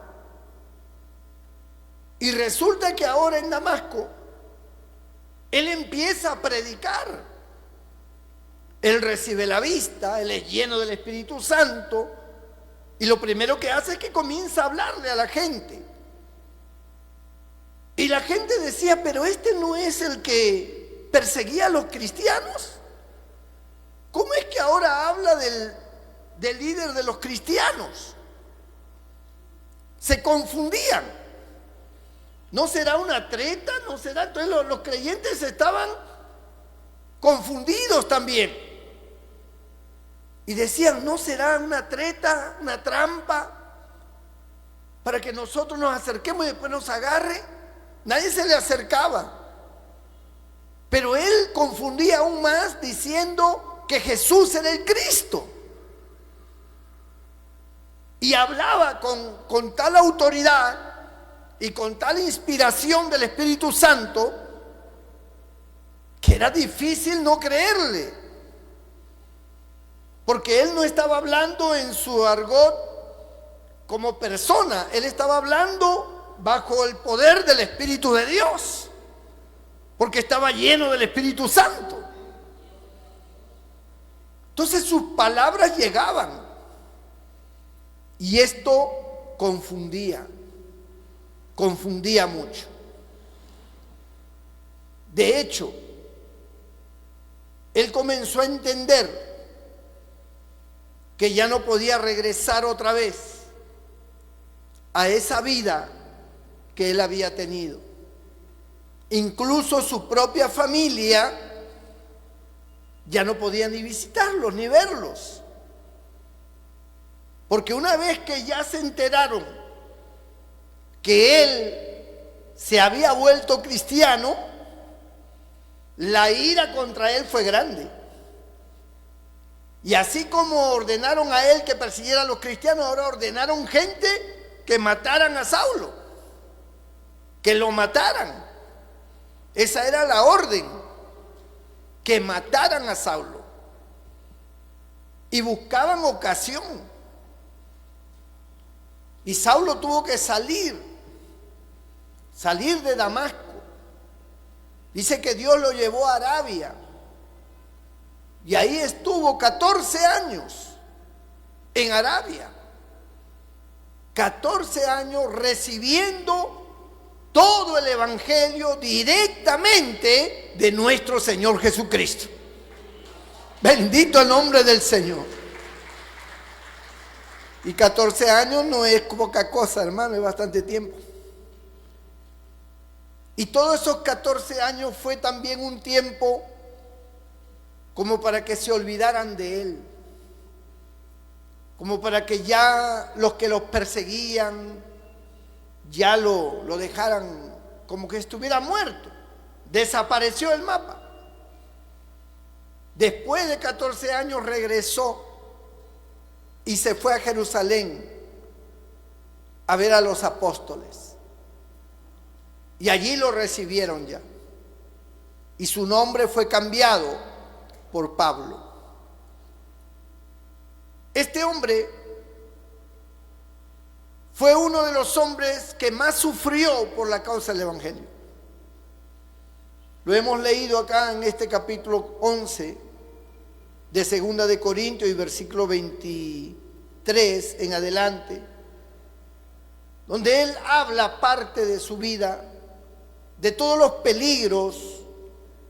Y resulta que ahora en Damasco él empieza a predicar. Él recibe la vista, él es lleno del Espíritu Santo, y lo primero que hace es que comienza a hablarle a la gente. Y la gente decía: pero este no es el que perseguía a los cristianos. ¿Cómo es que ahora habla del líder de los cristianos? Se confundían. ¿No será una treta? ¿No será? Entonces los creyentes estaban confundidos también. Y decían: ¿no será una treta, una trampa, para que nosotros nos acerquemos y después nos agarre? Nadie se le acercaba. Pero él confundía aún más, diciendo que Jesús era el Cristo. Y hablaba con tal autoridad y con tal inspiración del Espíritu Santo que era difícil no creerle. Porque él no estaba hablando en su argot como persona, él estaba hablando bajo el poder del Espíritu de Dios, porque estaba lleno del Espíritu Santo. Entonces sus palabras llegaban, y esto confundía mucho. De hecho, él comenzó a entender que ya no podía regresar otra vez a esa vida que él había tenido. Incluso su propia familia ya no podía ni visitarlos ni verlos, porque una vez que ya se enteraron que él se había vuelto cristiano, la ira contra él fue grande. Y así como ordenaron a él que persiguiera a los cristianos, ahora ordenaron gente que mataran a Saulo, que lo mataran. Esa era la orden, que mataran a Saulo. Y buscaban ocasión. Y Saulo tuvo que salir de Damasco. Dice que Dios lo llevó a Arabia. Y ahí estuvo 14 años en Arabia. 14 años recibiendo todo el evangelio directamente de nuestro Señor Jesucristo. Bendito el nombre del Señor. Y 14 años no es poca cosa, hermano, es bastante tiempo. Y todos esos 14 años fue también un tiempo como para que se olvidaran de él, como para que ya los que los perseguían ya lo dejaran como que estuviera muerto. Desapareció el mapa. Después de 14 años regresó y se fue a Jerusalén a ver a los apóstoles. Y allí lo recibieron ya. Y su nombre fue cambiado por Pablo. Este hombre fue uno de los hombres que más sufrió por la causa del evangelio. Lo hemos leído acá en este capítulo 11 de Segunda de Corintios y versículo 23 en adelante, donde él habla parte de su vida de todos los peligros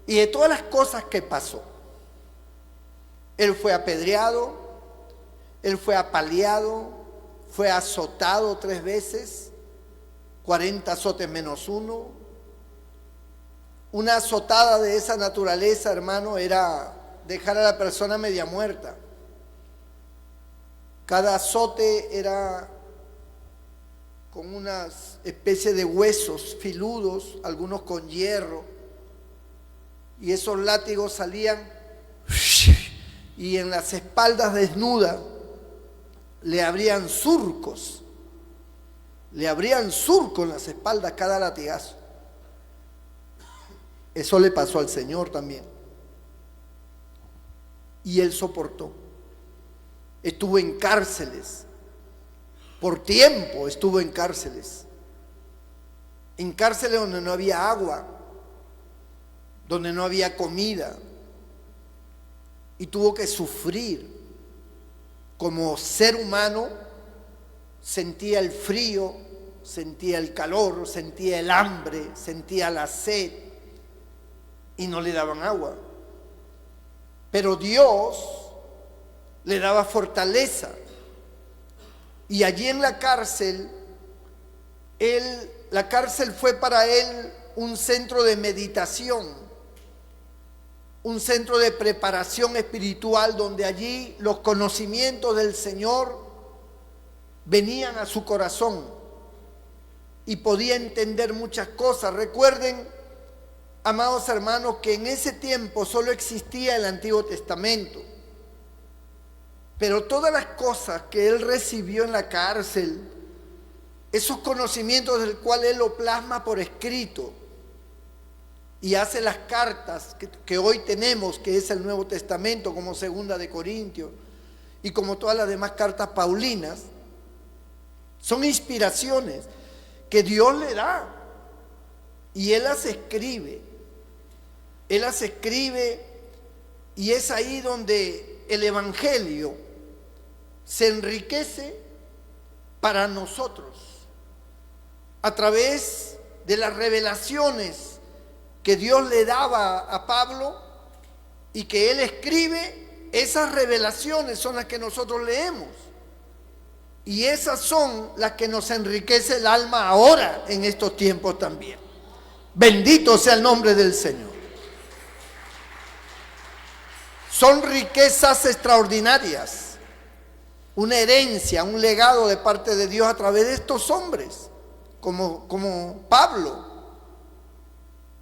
y de todas las cosas que pasó. Él fue apedreado, él fue apaleado, fue azotado 3 veces, 40 azotes menos 1. Una azotada de esa naturaleza, hermano, era dejar a la persona media muerta. Cada azote era con unas especies de huesos filudos, algunos con hierro, y esos látigos salían y en las espaldas desnudas le abrían surcos en las espaldas cada latigazo. Eso le pasó al Señor también, y Él soportó. Estuvo en cárceles, por tiempo estuvo en cárceles donde no había agua, donde no había comida, y tuvo que sufrir. Como ser humano sentía el frío, sentía el calor, sentía el hambre, sentía la sed, y no le daban agua. Pero Dios le daba fortaleza. Y allí en la cárcel, la cárcel fue para él un centro de meditación, un centro de preparación espiritual, donde allí los conocimientos del Señor venían a su corazón y podía entender muchas cosas. Recuerden, amados hermanos, que en ese tiempo solo existía el Antiguo Testamento. Pero todas las cosas que él recibió en la cárcel, esos conocimientos del cual él lo plasma por escrito y hace las cartas que hoy tenemos, que es el Nuevo Testamento, como 2 de Corintios y como todas las demás cartas paulinas, son inspiraciones que Dios le da y él las escribe. Él las escribe, y es ahí donde el Evangelio se enriquece para nosotros a través de las revelaciones que Dios le daba a Pablo y que él escribe. Esas revelaciones son las que nosotros leemos, y esas son las que nos enriquece el alma ahora en estos tiempos también. Bendito sea el nombre del Señor. Son riquezas extraordinarias, una herencia, un legado de parte de Dios a través de estos hombres, como Pablo.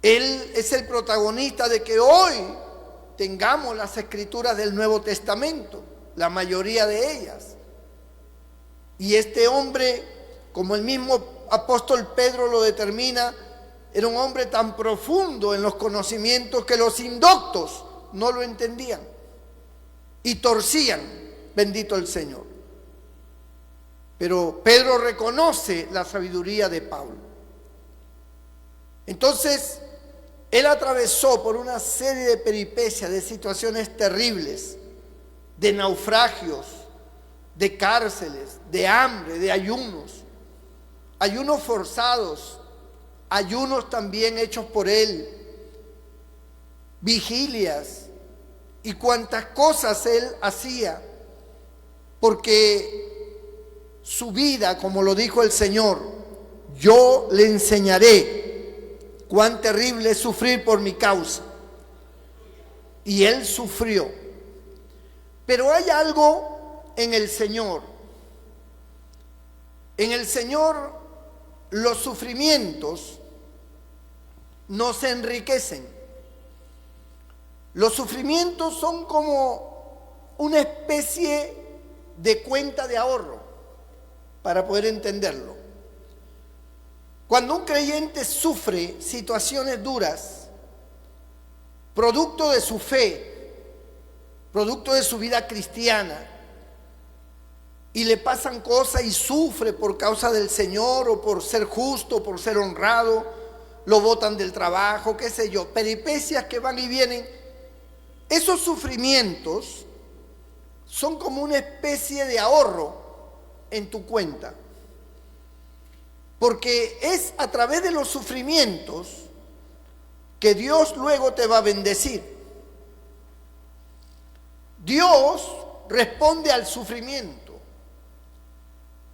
Él es el protagonista de que hoy tengamos las escrituras del Nuevo Testamento, la mayoría de ellas. Y este hombre, como el mismo apóstol Pedro lo determina, era un hombre tan profundo en los conocimientos que los indoctos no lo entendían y torcían. Bendito el Señor. Pero Pedro reconoce la sabiduría de Pablo. Entonces, él atravesó por una serie de peripecias, de situaciones terribles, de naufragios, de cárceles, de hambre, de ayunos forzados, ayunos también hechos por él, vigilias y cuantas cosas él hacía, porque su vida, como lo dijo el Señor, yo le enseñaré cuán terrible es sufrir por mi causa. Y él sufrió. Pero hay algo en el Señor. En el Señor los sufrimientos nos enriquecen. Los sufrimientos son como una especie de cuenta de ahorro, para poder entenderlo. Cuando un creyente sufre situaciones duras, producto de su fe, producto de su vida cristiana, y le pasan cosas y sufre por causa del Señor, o por ser justo, por ser honrado, lo botan del trabajo, qué sé yo, peripecias que van y vienen. Esos sufrimientos son como una especie de ahorro en tu cuenta, porque es a través de los sufrimientos que Dios luego te va a bendecir. Dios responde al sufrimiento.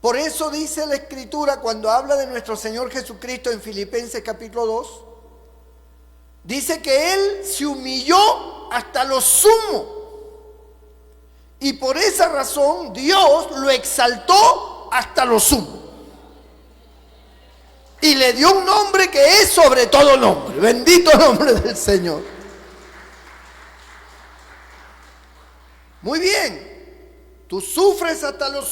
Por eso dice la Escritura cuando habla de nuestro Señor Jesucristo en Filipenses capítulo 2, dice que Él se humilló hasta lo sumo. Y por esa razón Dios lo exaltó hasta lo sumo. Y le dio un nombre que es sobre todo nombre. Bendito nombre del Señor. Muy bien. Tú sufres hasta lo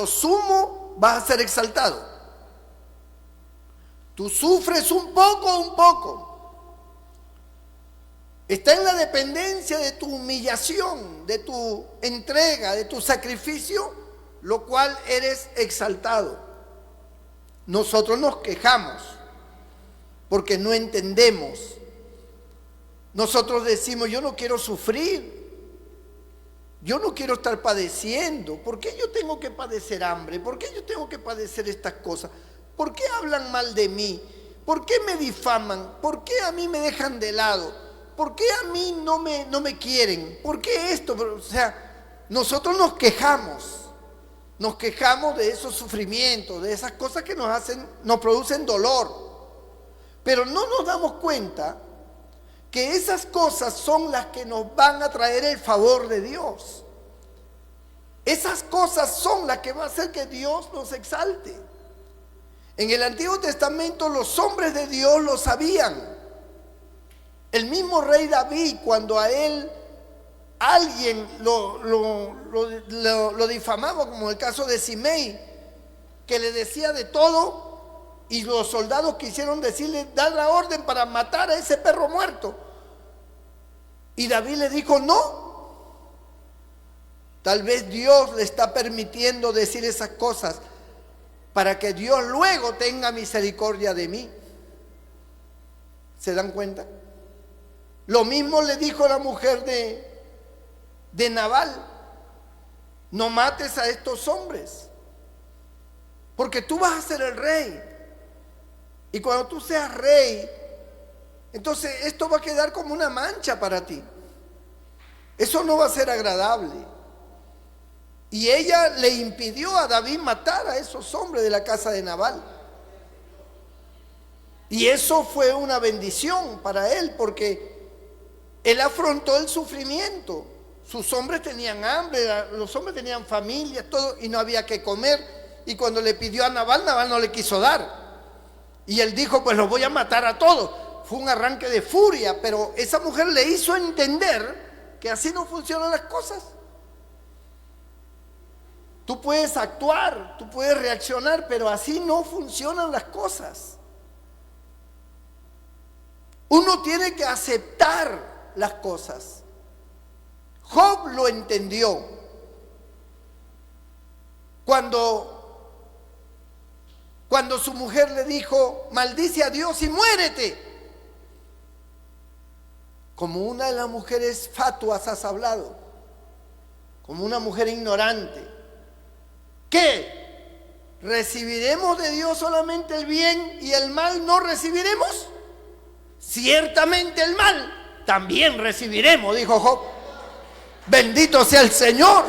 sumo vas a ser exaltado. Tú sufres un poco. Está en la dependencia de tu humillación, de tu entrega, de tu sacrificio, lo cual eres exaltado. Nosotros nos quejamos porque no entendemos. Nosotros decimos, yo no quiero sufrir, yo no quiero estar padeciendo. ¿Por qué yo tengo que padecer hambre? ¿Por qué yo tengo que padecer estas cosas? ¿Por qué hablan mal de mí? ¿Por qué me difaman? ¿Por qué a mí me dejan de lado? ¿Por qué a mí no me quieren? ¿Por qué esto? O sea, nosotros nos quejamos de esos sufrimientos, de esas cosas que nos producen dolor. Pero no nos damos cuenta que esas cosas son las que nos van a traer el favor de Dios. Esas cosas son las que van a hacer que Dios nos exalte. En el Antiguo Testamento los hombres de Dios lo sabían. El mismo rey David, cuando a él alguien lo difamaba, como el caso de Simei, que le decía de todo, y los soldados quisieron decirle, dar la orden para matar a ese perro muerto. Y David le dijo, no. Tal vez Dios le está permitiendo decir esas cosas para que Dios luego tenga misericordia de mí. ¿Se dan cuenta? Lo mismo le dijo la mujer de Nabal: no mates a estos hombres, porque tú vas a ser el rey. Y cuando tú seas rey, entonces esto va a quedar como una mancha para ti. Eso no va a ser agradable. Y ella le impidió a David matar a esos hombres de la casa de Nabal. Y eso fue una bendición para él, porque él afrontó el sufrimiento. Sus hombres tenían hambre, los hombres tenían familia, todo, y no había que comer. Y cuando le pidió a Nabal, Nabal no le quiso dar. Y él dijo, pues los voy a matar a todos. Fue un arranque de furia, pero esa mujer le hizo entender que así no funcionan las cosas. Tú puedes actuar, tú puedes reaccionar, pero así no funcionan las cosas. Uno tiene que aceptar las cosas. Job lo entendió. Cuando su mujer le dijo, maldice a Dios y muérete. Como una de las mujeres fatuas has hablado, como una mujer ignorante. ¿Qué? ¿Recibiremos de Dios solamente el bien y el mal no recibiremos? Ciertamente el mal también recibiremos, dijo Job. Bendito sea el Señor.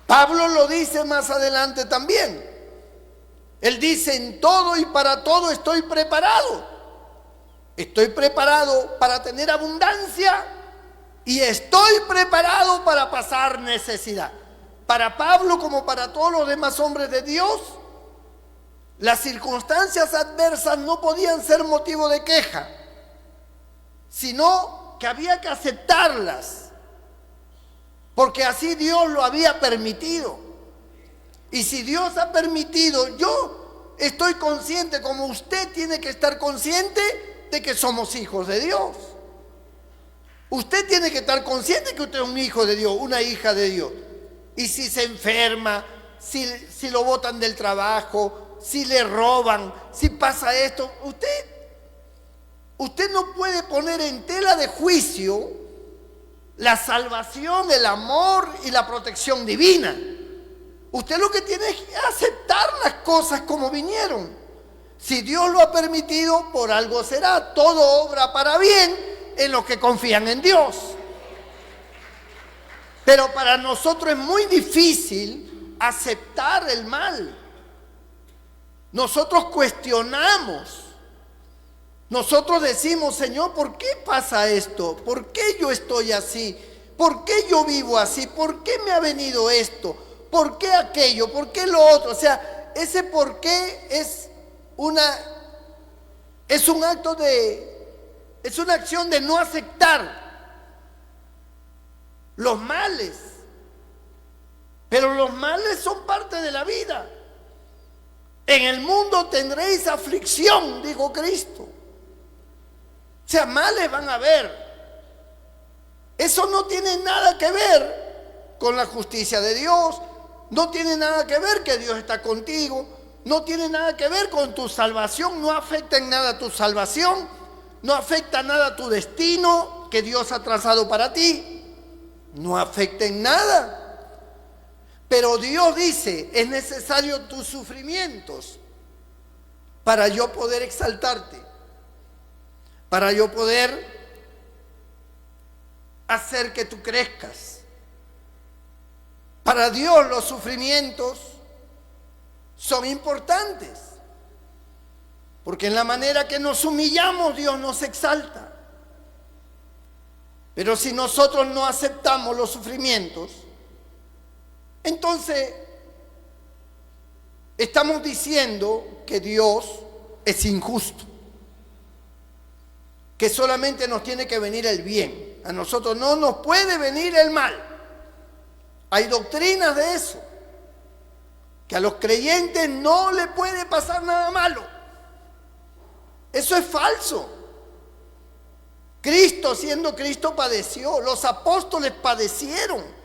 Pablo lo dice más adelante también. Él dice, en todo y para todo estoy preparado. Estoy preparado para tener abundancia y estoy preparado para pasar necesidad. Para Pablo, como para todos los demás hombres de Dios, las circunstancias adversas no podían ser motivo de queja, sino que había que aceptarlas, porque así Dios lo había permitido. Y si Dios ha permitido, yo estoy consciente, como usted tiene que estar consciente, de que somos hijos de Dios. Usted tiene que estar consciente que usted es un hijo de Dios, una hija de Dios. Y si se enferma, si lo botan del trabajo, si le roban, si pasa esto, usted no puede poner en tela de juicio la salvación, el amor y la protección divina. Usted lo que tiene es que aceptar las cosas como vinieron. Si Dios lo ha permitido, por algo será. Todo obra para bien en los que confían en Dios. Pero para nosotros es muy difícil aceptar el mal. Nosotros cuestionamos. Nosotros decimos, Señor, ¿por qué pasa esto? ¿Por qué yo estoy así? ¿Por qué yo vivo así? ¿Por qué me ha venido esto? ¿Por qué aquello? ¿Por qué lo otro? O sea, ese por qué es una acción de no aceptar los males. Pero los males son parte de la vida. En el mundo tendréis aflicción, dijo Cristo. O sea, males van a haber. Eso no tiene nada que ver con la justicia de Dios. No tiene nada que ver que Dios está contigo. No tiene nada que ver con tu salvación. No afecta en nada tu salvación. No afecta nada tu destino que Dios ha trazado para ti. No afecta en nada. Pero Dios dice, es necesario tus sufrimientos para yo poder exaltarte, para yo poder hacer que tú crezcas. Para Dios los sufrimientos son importantes, porque en la manera que nos humillamos, Dios nos exalta. Pero si nosotros no aceptamos los sufrimientos, entonces estamos diciendo que Dios es injusto, que solamente nos tiene que venir el bien. A nosotros no nos puede venir el mal. Hay doctrinas de eso, que a los creyentes no le puede pasar nada malo. Eso es falso. Cristo, siendo Cristo, padeció. Los apóstoles padecieron.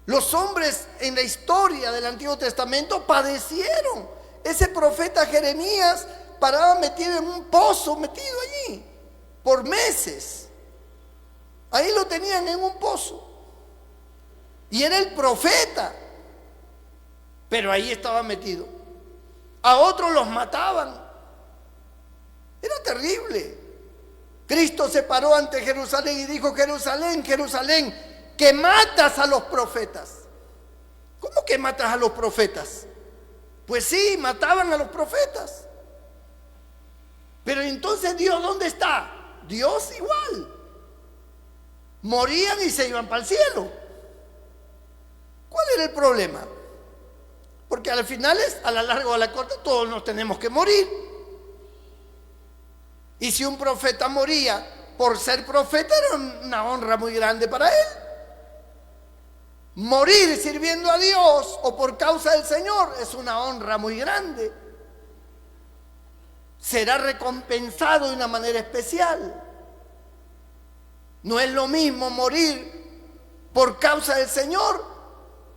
Los hombres en la historia del Antiguo Testamento padecieron. Ese profeta Jeremías paraba metido en un pozo, metido allí por meses. Ahí lo tenían en un pozo. Y era el profeta, pero ahí estaba metido. A otros los mataban. Era terrible. Cristo se paró ante Jerusalén y dijo: Jerusalén, Jerusalén, que matas a los profetas. ¿Cómo que matas a los profetas? Pues sí, mataban a los profetas. Pero entonces Dios, ¿dónde está? Dios igual. Morían y se iban para el cielo. ¿Cuál era el problema? Porque al final, a la larga o a la corta, todos nos tenemos que morir. Y si un profeta moría por ser profeta, era una honra muy grande para él. Morir sirviendo a Dios o por causa del Señor es una honra muy grande. Será recompensado de una manera especial. No es lo mismo morir por causa del Señor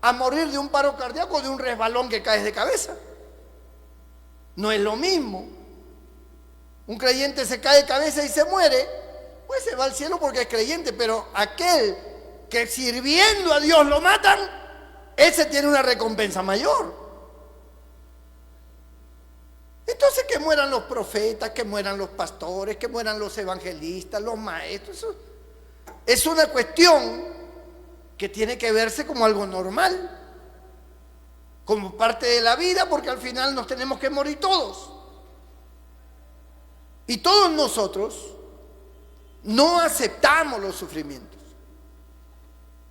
a morir de un paro cardíaco o de un resbalón que caes de cabeza. No es lo mismo. Un creyente se cae de cabeza y se muere, pues se va al cielo porque es creyente, pero aquel que sirviendo a Dios lo matan, ese tiene una recompensa mayor. Entonces, que mueran los profetas, que mueran los pastores, que mueran los evangelistas, los maestros, eso es una cuestión que tiene que verse como algo normal, como parte de la vida, porque al final nos tenemos que morir todos. Y todos nosotros no aceptamos los sufrimientos.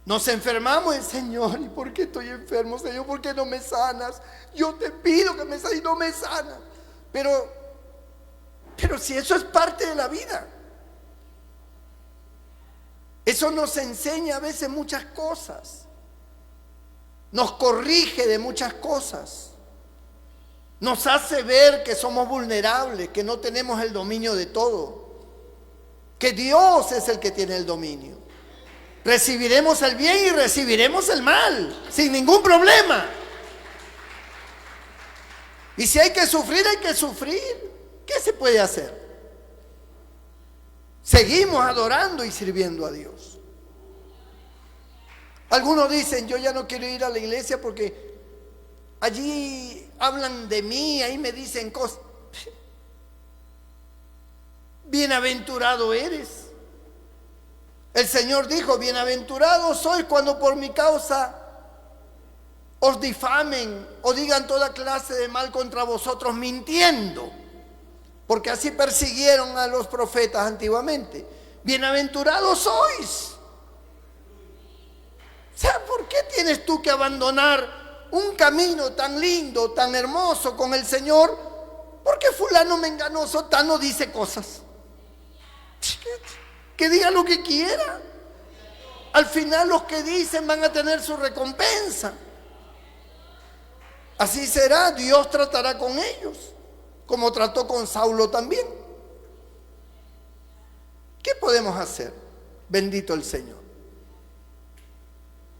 Nos enfermamos y, Señor, ¿y por qué estoy enfermo? Señor, ¿por qué no me sanas? Yo te pido que me sanes y no me sanas. Pero si eso es parte de la vida. Eso nos enseña a veces muchas cosas. Nos corrige de muchas cosas. Nos hace ver que somos vulnerables, que no tenemos el dominio de todo. Que Dios es el que tiene el dominio. Recibiremos el bien y recibiremos el mal, sin ningún problema. Y si hay que sufrir, hay que sufrir. ¿Qué se puede hacer? Seguimos adorando y sirviendo a Dios. Algunos dicen: yo ya no quiero ir a la iglesia porque allí hablan de mí, ahí me dicen cosas. bienaventurado eres. El Señor dijo, bienaventurado sois cuando por mi causa os difamen o digan toda clase de mal contra vosotros mintiendo, porque así persiguieron a los profetas antiguamente. Bienaventurados sois. O sea, ¿por qué tienes tú que abandonar un camino tan lindo, tan hermoso con el Señor? Porque fulano mengano sotano dice cosas. Que diga lo que quiera. Al final los que dicen van a tener su recompensa. Así será, Dios tratará con ellos, como trató con Saulo también. ¿Qué podemos hacer? Bendito el Señor.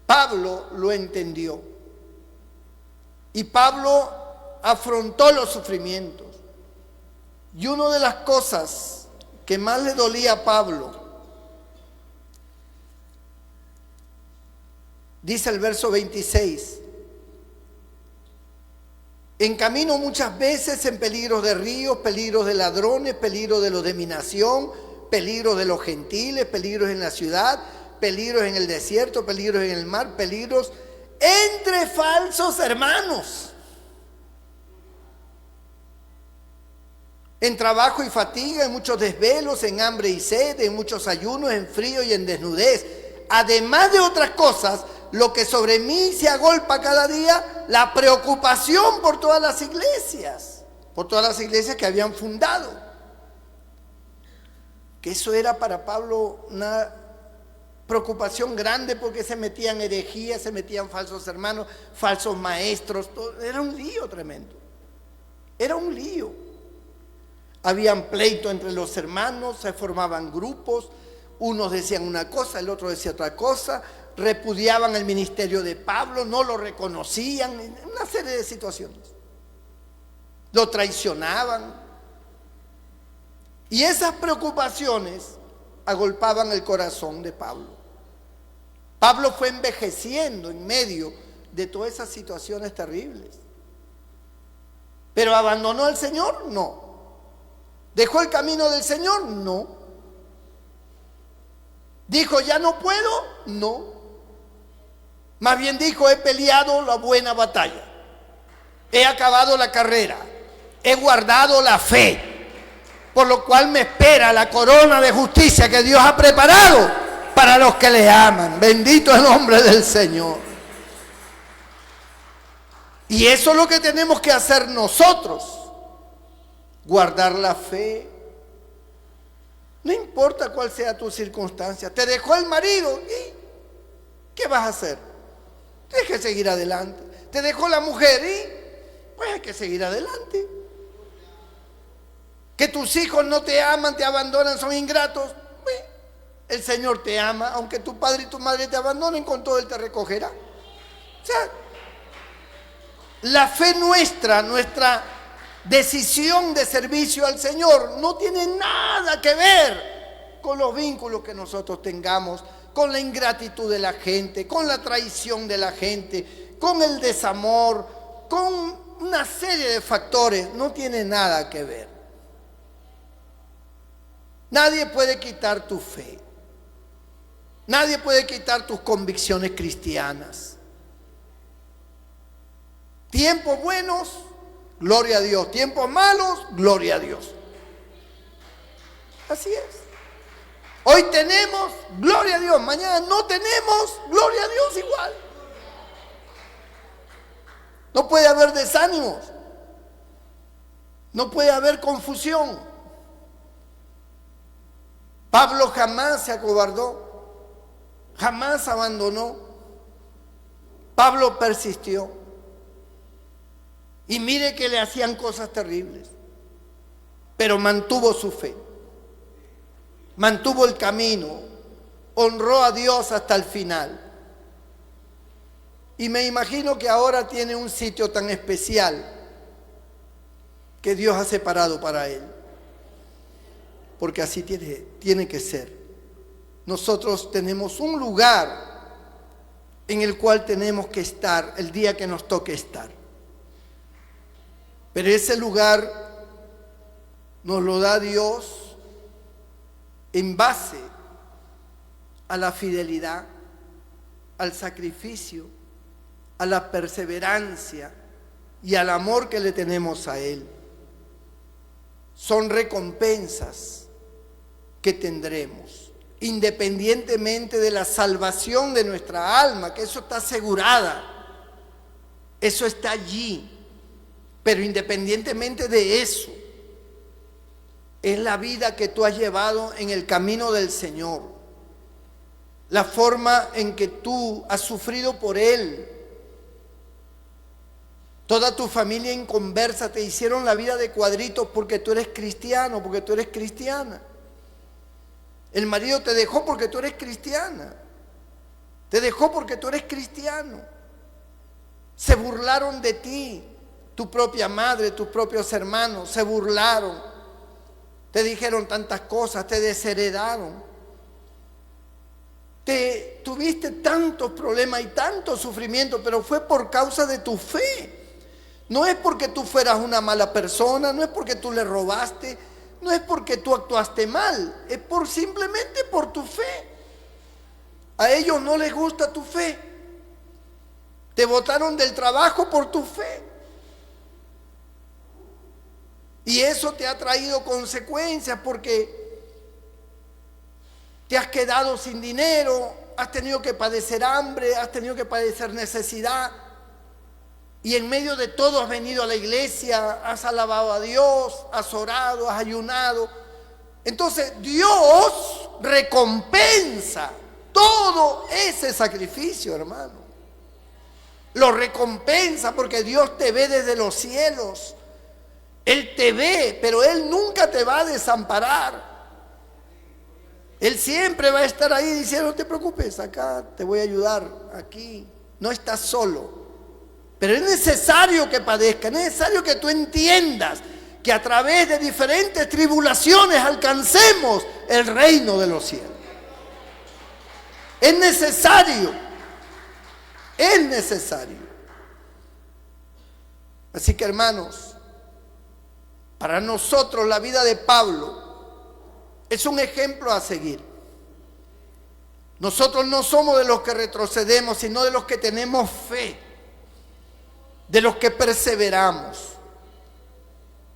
Pablo lo entendió. Y Pablo afrontó los sufrimientos. Y una de las cosas que más le dolía a Pablo, dice el verso 26, en camino muchas veces en peligros de ríos, peligros de ladrones, peligros de los de mi nación, peligros de los gentiles, peligros en la ciudad, peligros en el desierto, peligros en el mar, peligros entre falsos hermanos, en trabajo y fatiga, en muchos desvelos, en hambre y sed, en muchos ayunos, en frío y en desnudez. Además de otras cosas, lo que sobre mí se agolpa cada día, la preocupación por todas las iglesias que habían fundado. Que eso era para Pablo una preocupación grande, porque se metían herejías, se metían falsos hermanos, falsos maestros, todo. Era un lío tremendo. Era un lío. Habían pleito entre los hermanos, se formaban grupos, unos decían una cosa, el otro decía otra cosa, repudiaban el ministerio de Pablo, no lo reconocían, una serie de situaciones. Lo traicionaban. Y esas preocupaciones agolpaban el corazón de Pablo. Pablo fue envejeciendo en medio de todas esas situaciones terribles. ¿Pero abandonó al Señor? No. ¿Dejó el camino del Señor? No. ¿Dijo ya no puedo? No. Más bien dijo, he peleado la buena batalla, he acabado la carrera, he guardado la fe, por lo cual me espera la corona de justicia que Dios ha preparado para los que le aman. Bendito el nombre del Señor. Y eso es lo que tenemos que hacer nosotros, guardar la fe. No importa cuál sea tu circunstancia. Te dejó el marido, ¿y qué vas a hacer? Tienes que seguir adelante. Te dejó la mujer, ¿y? Pues hay que seguir adelante. Que tus hijos no te aman, te abandonan, son ingratos. Pues el Señor te ama, aunque tu padre y tu madre te abandonen, con todo Él te recogerá. O sea, la fe nuestra decisión de servicio al Señor no tiene nada que ver con los vínculos que nosotros tengamos, con la ingratitud de la gente, con la traición de la gente, con el desamor, con una serie de factores. No tiene nada que ver. Nadie puede quitar tu fe. Nadie puede quitar tus convicciones cristianas. Tiempos buenos, gloria a Dios. Tiempos malos, gloria a Dios. Así es. Hoy tenemos, gloria a Dios. Mañana no tenemos, gloria a Dios igual. No puede haber desánimos. No puede haber confusión. Pablo jamás se acobardó. Jamás abandonó. Pablo persistió. Y mire que le hacían cosas terribles, pero mantuvo su fe, mantuvo el camino, honró a Dios hasta el final. Y me imagino que ahora tiene un sitio tan especial que Dios ha separado para él, porque así tiene que ser. Nosotros tenemos un lugar en el cual tenemos que estar el día que nos toque estar. Pero ese lugar nos lo da Dios en base a la fidelidad, al sacrificio, a la perseverancia y al amor que le tenemos a Él. Son recompensas que tendremos, independientemente de la salvación de nuestra alma, que eso está asegurada, eso está allí. Pero independientemente de eso, es la vida que tú has llevado en el camino del Señor, la forma en que tú has sufrido por Él. Toda tu familia inconversa te hicieron la vida de cuadritos porque tú eres cristiano, porque tú eres cristiana. El marido te dejó porque tú eres cristiana. Te dejó porque tú eres cristiano. Se burlaron de ti, tu propia madre, tus propios hermanos, se burlaron. Te dijeron tantas cosas, te desheredaron. Tuviste tantos problemas y tanto sufrimiento, pero fue por causa de tu fe. No es porque tú fueras una mala persona, no es porque tú le robaste, no es porque tú actuaste mal, es simplemente por tu fe. A ellos no les gusta tu fe. Te botaron del trabajo por tu fe. Y eso te ha traído consecuencias porque te has quedado sin dinero, has tenido que padecer hambre, has tenido que padecer necesidad. Y en medio de todo has venido a la iglesia, has alabado a Dios, has orado, has ayunado. Entonces Dios recompensa todo ese sacrificio, hermano. Lo recompensa porque Dios te ve desde los cielos. Él te ve, pero Él nunca te va a desamparar. Él siempre va a estar ahí diciendo: no te preocupes, acá te voy a ayudar, aquí no estás solo. Pero es necesario que padezca, es necesario que tú entiendas que a través de diferentes tribulaciones alcancemos el reino de los cielos. Es necesario, es necesario. Así que, hermanos, para nosotros la vida de Pablo es un ejemplo a seguir. Nosotros no somos de los que retrocedemos, sino de los que tenemos fe, de los que perseveramos.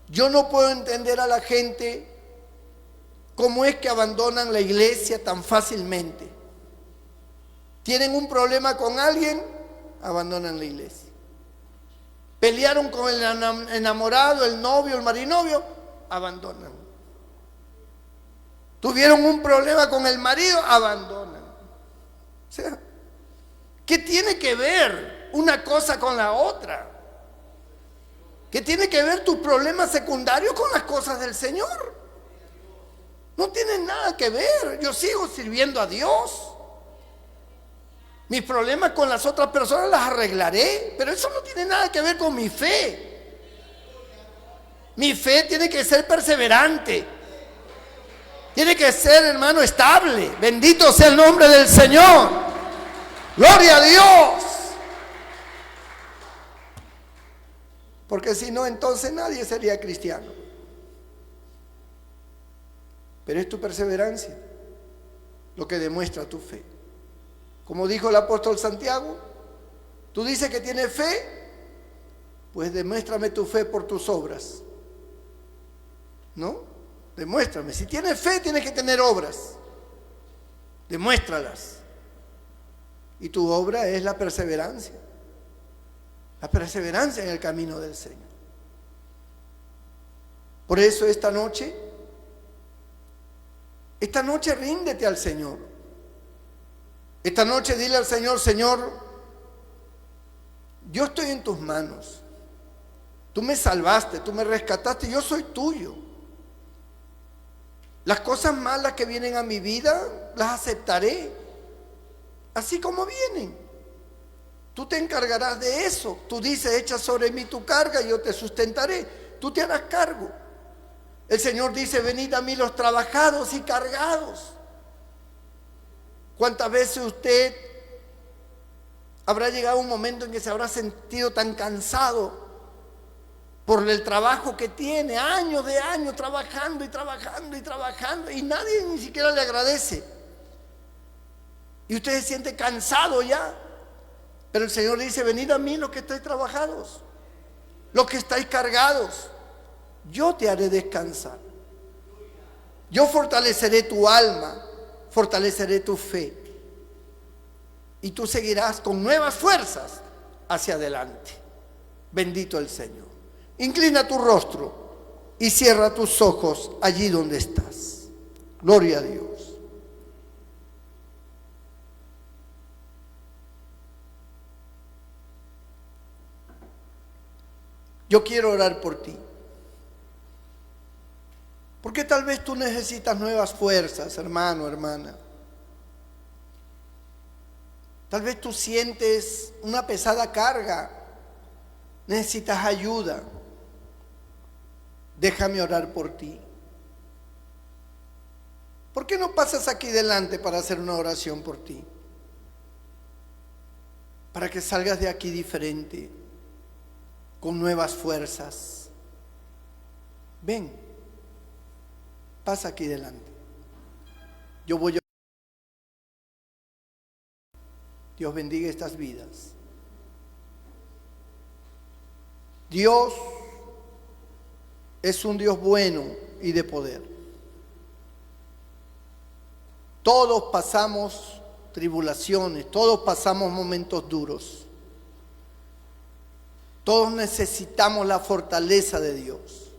Yo no puedo entender a la gente cómo es que abandonan la iglesia tan fácilmente. Tienen un problema con alguien, abandonan la iglesia. Pelearon con el enamorado, el novio, el marinovio, abandonan. Tuvieron un problema con el marido, abandonan. O sea, ¿qué tiene que ver una cosa con la otra? ¿Qué tiene que ver tus problemas secundarios con las cosas del Señor? No tienen nada que ver. Yo sigo sirviendo a Dios. Mis problemas con las otras personas las arreglaré, pero eso no tiene nada que ver con mi fe. Mi fe tiene que ser perseverante. Tiene que ser, hermano, estable. Bendito sea el nombre del Señor. Gloria a Dios. Porque si no, entonces nadie sería cristiano. Pero es tu perseverancia lo que demuestra tu fe. Como dijo el apóstol Santiago, tú dices que tienes fe, pues demuéstrame tu fe por tus obras. ¿No? Demuéstrame. Si tienes fe, tienes que tener obras. Demuéstralas. Y tu obra es la perseverancia. La perseverancia en el camino del Señor. Por eso esta noche ríndete al Señor. Esta noche dile al Señor: Señor, yo estoy en tus manos. Tú me salvaste, tú me rescataste, yo soy tuyo. Las cosas malas que vienen a mi vida las aceptaré, así como vienen. Tú te encargarás de eso. Tú dices: echa sobre mí tu carga y yo te sustentaré. Tú te harás cargo. El Señor dice: venid a mí los trabajados y cargados. ¿Cuántas veces usted habrá llegado un momento en que se habrá sentido tan cansado por el trabajo que tiene, años de años trabajando y trabajando y trabajando, y nadie ni siquiera le agradece. Y usted se siente cansado ya. Pero el Señor dice: venid a mí los que estáis trabajados, los que estáis cargados, yo te haré descansar. Yo fortaleceré tu alma, fortaleceré tu fe, y tú seguirás con nuevas fuerzas hacia adelante. Bendito el Señor. Inclina tu rostro y cierra tus ojos allí donde estás. Gloria a Dios. Yo quiero orar por ti, porque tal vez tú necesitas nuevas fuerzas, hermano, hermana. Tal vez tú sientes una pesada carga, necesitas ayuda. Déjame orar por ti. ¿Por qué no pasas aquí delante para hacer una oración por ti? Para que salgas de aquí diferente, con nuevas fuerzas. Ven, pasa aquí delante. Yo voy a... Dios bendiga estas vidas. Dios es un Dios bueno y de poder. Todos pasamos tribulaciones, todos pasamos momentos duros. Todos necesitamos la fortaleza de Dios.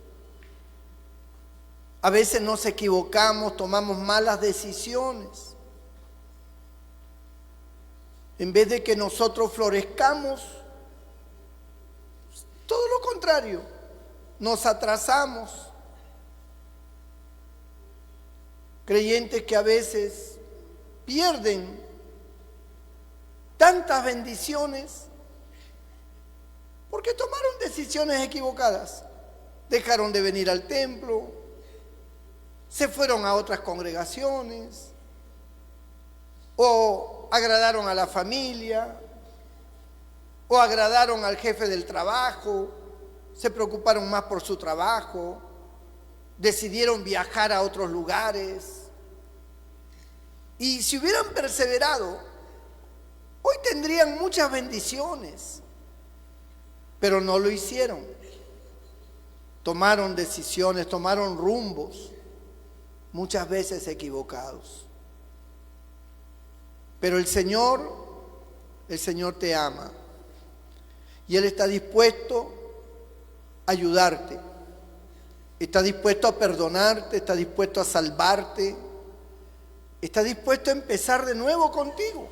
A veces nos equivocamos, tomamos malas decisiones. En vez de que nosotros florezcamos, todo lo contrario, nos atrasamos. Creyentes que a veces pierden tantas bendiciones porque tomaron decisiones equivocadas. Dejaron de venir al templo, se fueron a otras congregaciones, o agradaron a la familia, o agradaron al jefe del trabajo, se preocuparon más por su trabajo, decidieron viajar a otros lugares. Y si hubieran perseverado, hoy tendrían muchas bendiciones, pero no lo hicieron. Tomaron decisiones, tomaron rumbos, muchas veces equivocados. Pero el Señor te ama, y Él está dispuesto a ayudarte, está dispuesto a perdonarte, está dispuesto a salvarte, está dispuesto a empezar de nuevo contigo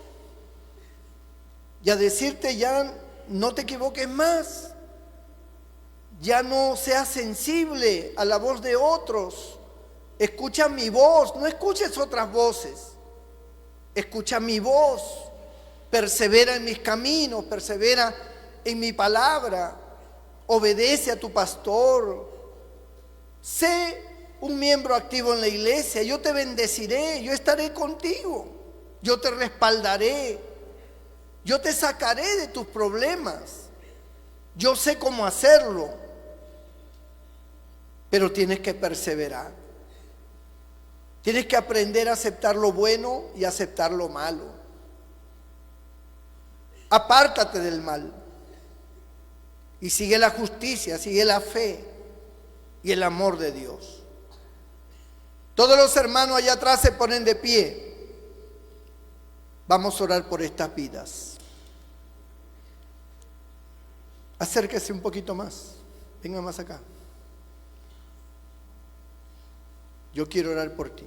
y a decirte: ya no te equivoques más, ya no seas sensible a la voz de otros, escucha mi voz, no escuches otras voces, escucha mi voz, persevera en mis caminos, persevera en mi palabra, obedece a tu pastor, sé un miembro activo en la iglesia, yo te bendeciré, yo estaré contigo, yo te respaldaré, yo te sacaré de tus problemas, yo sé cómo hacerlo, pero tienes que perseverar, tienes que aprender a aceptar lo bueno y aceptar lo malo. Apártate del mal y sigue la justicia, sigue la fe y el amor de Dios. Todos los hermanos allá atrás se ponen de pie. Vamos a orar por estas vidas. Acérquese un poquito más. Venga más acá. Yo quiero orar por ti.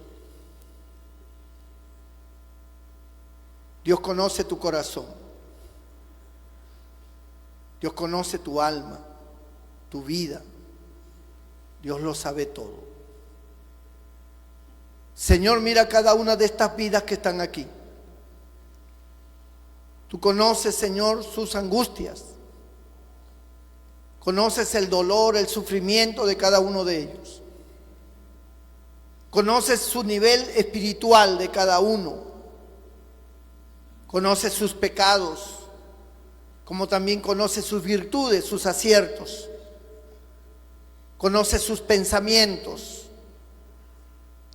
Dios conoce tu corazón. Dios conoce tu alma, tu vida. Dios lo sabe todo. Señor, mira cada una de estas vidas que están aquí. Tú conoces, Señor, sus angustias. Conoces el dolor, el sufrimiento de cada uno de ellos. Conoces su nivel espiritual de cada uno. Conoces sus pecados, como también conoces sus virtudes, sus aciertos. conoces sus pensamientos,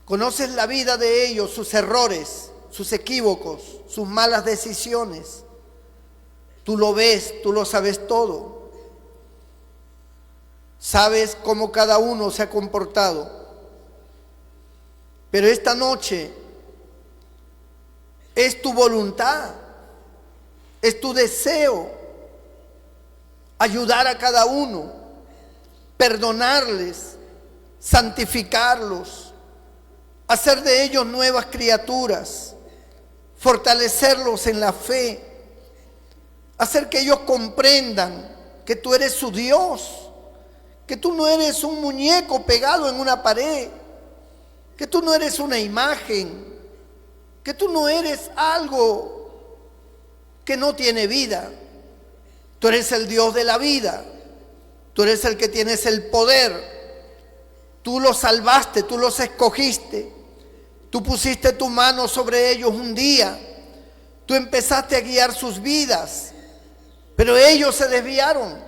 conoces la vida de ellos, sus errores, sus equívocos, sus malas decisiones. Tú lo ves, tú lo sabes todo. Sabes cómo cada uno se ha comportado. Pero esta noche es tu voluntad, es tu deseo ayudar a cada uno, perdonarles, santificarlos, hacer de ellos nuevas criaturas, fortalecerlos en la fe, hacer que ellos comprendan que tú eres su Dios, que tú no eres un muñeco pegado en una pared, que tú no eres una imagen, que tú no eres algo que no tiene vida. Tú eres el Dios de la vida, tú eres el que tienes el poder, tú los salvaste, tú los escogiste, tú pusiste tu mano sobre ellos un día, tú empezaste a guiar sus vidas, pero ellos se desviaron,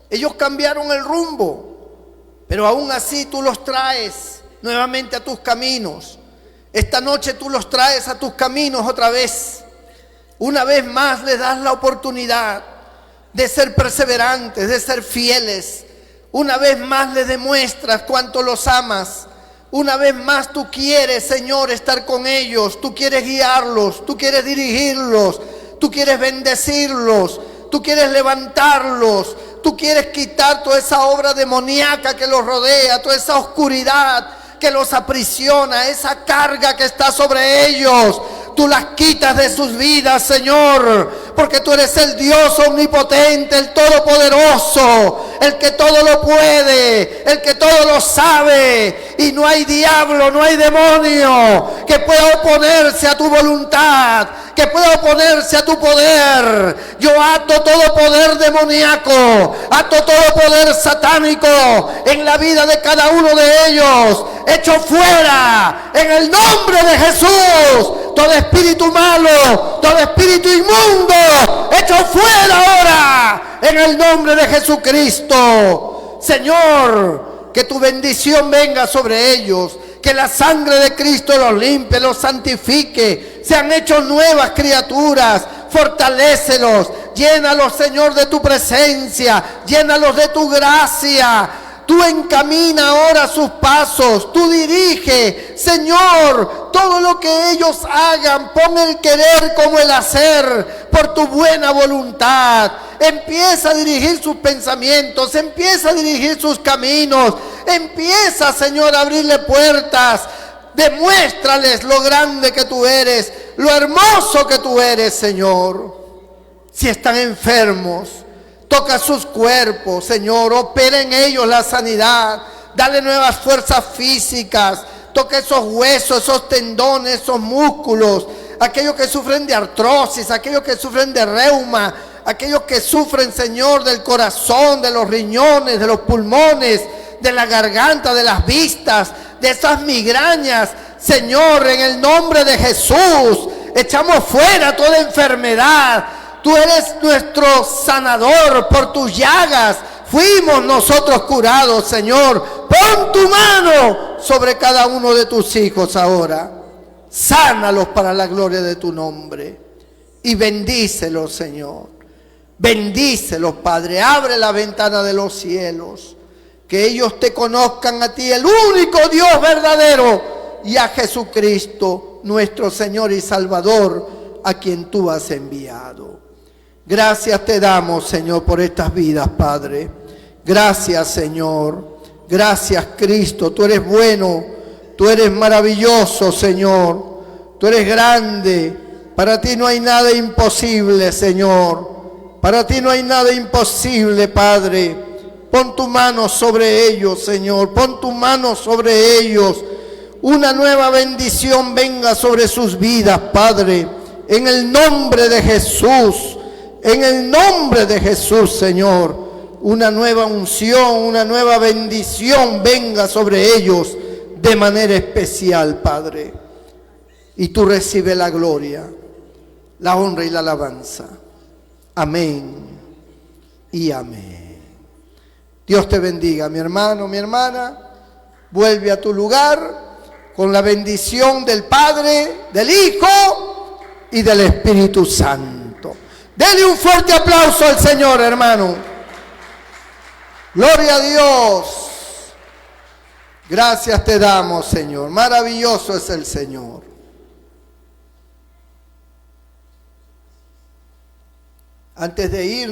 ellos cambiaron el rumbo, pero aún así tú los traes nuevamente a tus caminos. Esta noche tú los traes a tus caminos otra vez. Una vez más les das la oportunidad de ser perseverantes, de ser fieles. Una vez más les demuestras cuánto los amas. Una vez más tú quieres, Señor, estar con ellos. Tú quieres guiarlos, tú quieres dirigirlos, tú quieres bendecirlos, tú quieres levantarlos, tú quieres quitar toda esa obra demoníaca que los rodea, toda esa oscuridad que los aprisiona, esa carga que está sobre ellos. Tú las quitas de sus vidas, Señor, porque tú eres el Dios omnipotente, el todopoderoso, el que todo lo puede, el que todo lo sabe, y no hay diablo, no hay demonio que pueda oponerse a tu voluntad, que pueda oponerse a tu poder. Yo ato todo poder demoníaco, ato todo poder satánico en la vida de cada uno de ellos. Echo fuera en el nombre de Jesús todo espíritu malo, todo espíritu inmundo. Echo fuera ahora en el nombre de Jesucristo. Señor, que tu bendición venga sobre ellos, que la sangre de Cristo los limpie, los santifique, sean hechos nuevas criaturas. Fortalécelos, llénalos, Señor, de tu presencia, llénalos de tu gracia. Tú encamina ahora sus pasos, tú dirige, Señor, todo lo que ellos hagan. Pon el querer como el hacer por tu buena voluntad. Empieza a dirigir sus pensamientos, empieza a dirigir sus caminos, empieza, Señor, a abrirle puertas. Demuéstrales lo grande que tú eres, lo hermoso que tú eres, Señor. Si están enfermos, toca sus cuerpos, Señor, opera en ellos la sanidad, dale nuevas fuerzas físicas, toca esos huesos, esos tendones, esos músculos, aquellos que sufren de artrosis, aquellos que sufren de reuma, aquellos que sufren, Señor, del corazón, de los riñones, de los pulmones, de la garganta, de las vistas, de esas migrañas. Señor, en el nombre de Jesús, echamos fuera toda enfermedad. Tú eres nuestro sanador, por tus llagas fuimos nosotros curados, Señor. Pon tu mano sobre cada uno de tus hijos ahora. Sánalos para la gloria de tu nombre. Y bendícelos, Señor. Bendícelos, Padre. Abre la ventana de los cielos. Que ellos te conozcan a ti, el único Dios verdadero, y a Jesucristo, nuestro Señor y Salvador, a quien tú has enviado. Gracias te damos, Señor, por estas vidas, Padre. Gracias, Señor. Gracias, Cristo. Tú eres bueno. Tú eres maravilloso, Señor. Tú eres grande. Para ti no hay nada imposible, Señor. Para ti no hay nada imposible, Padre. Pon tu mano sobre ellos, Señor. Pon tu mano sobre ellos. Una nueva bendición venga sobre sus vidas, Padre. En el nombre de Jesús. En el nombre de Jesús, Señor, una nueva unción, una nueva bendición venga sobre ellos de manera especial, Padre. Y tú recibes la gloria, la honra y la alabanza. Amén y amén. Dios te bendiga, mi hermano, mi hermana. Vuelve a tu lugar con la bendición del Padre, del Hijo y del Espíritu Santo. Dele un fuerte aplauso al Señor, hermano. Gloria a Dios. Gracias te damos, Señor. Maravilloso es el Señor. Antes de ir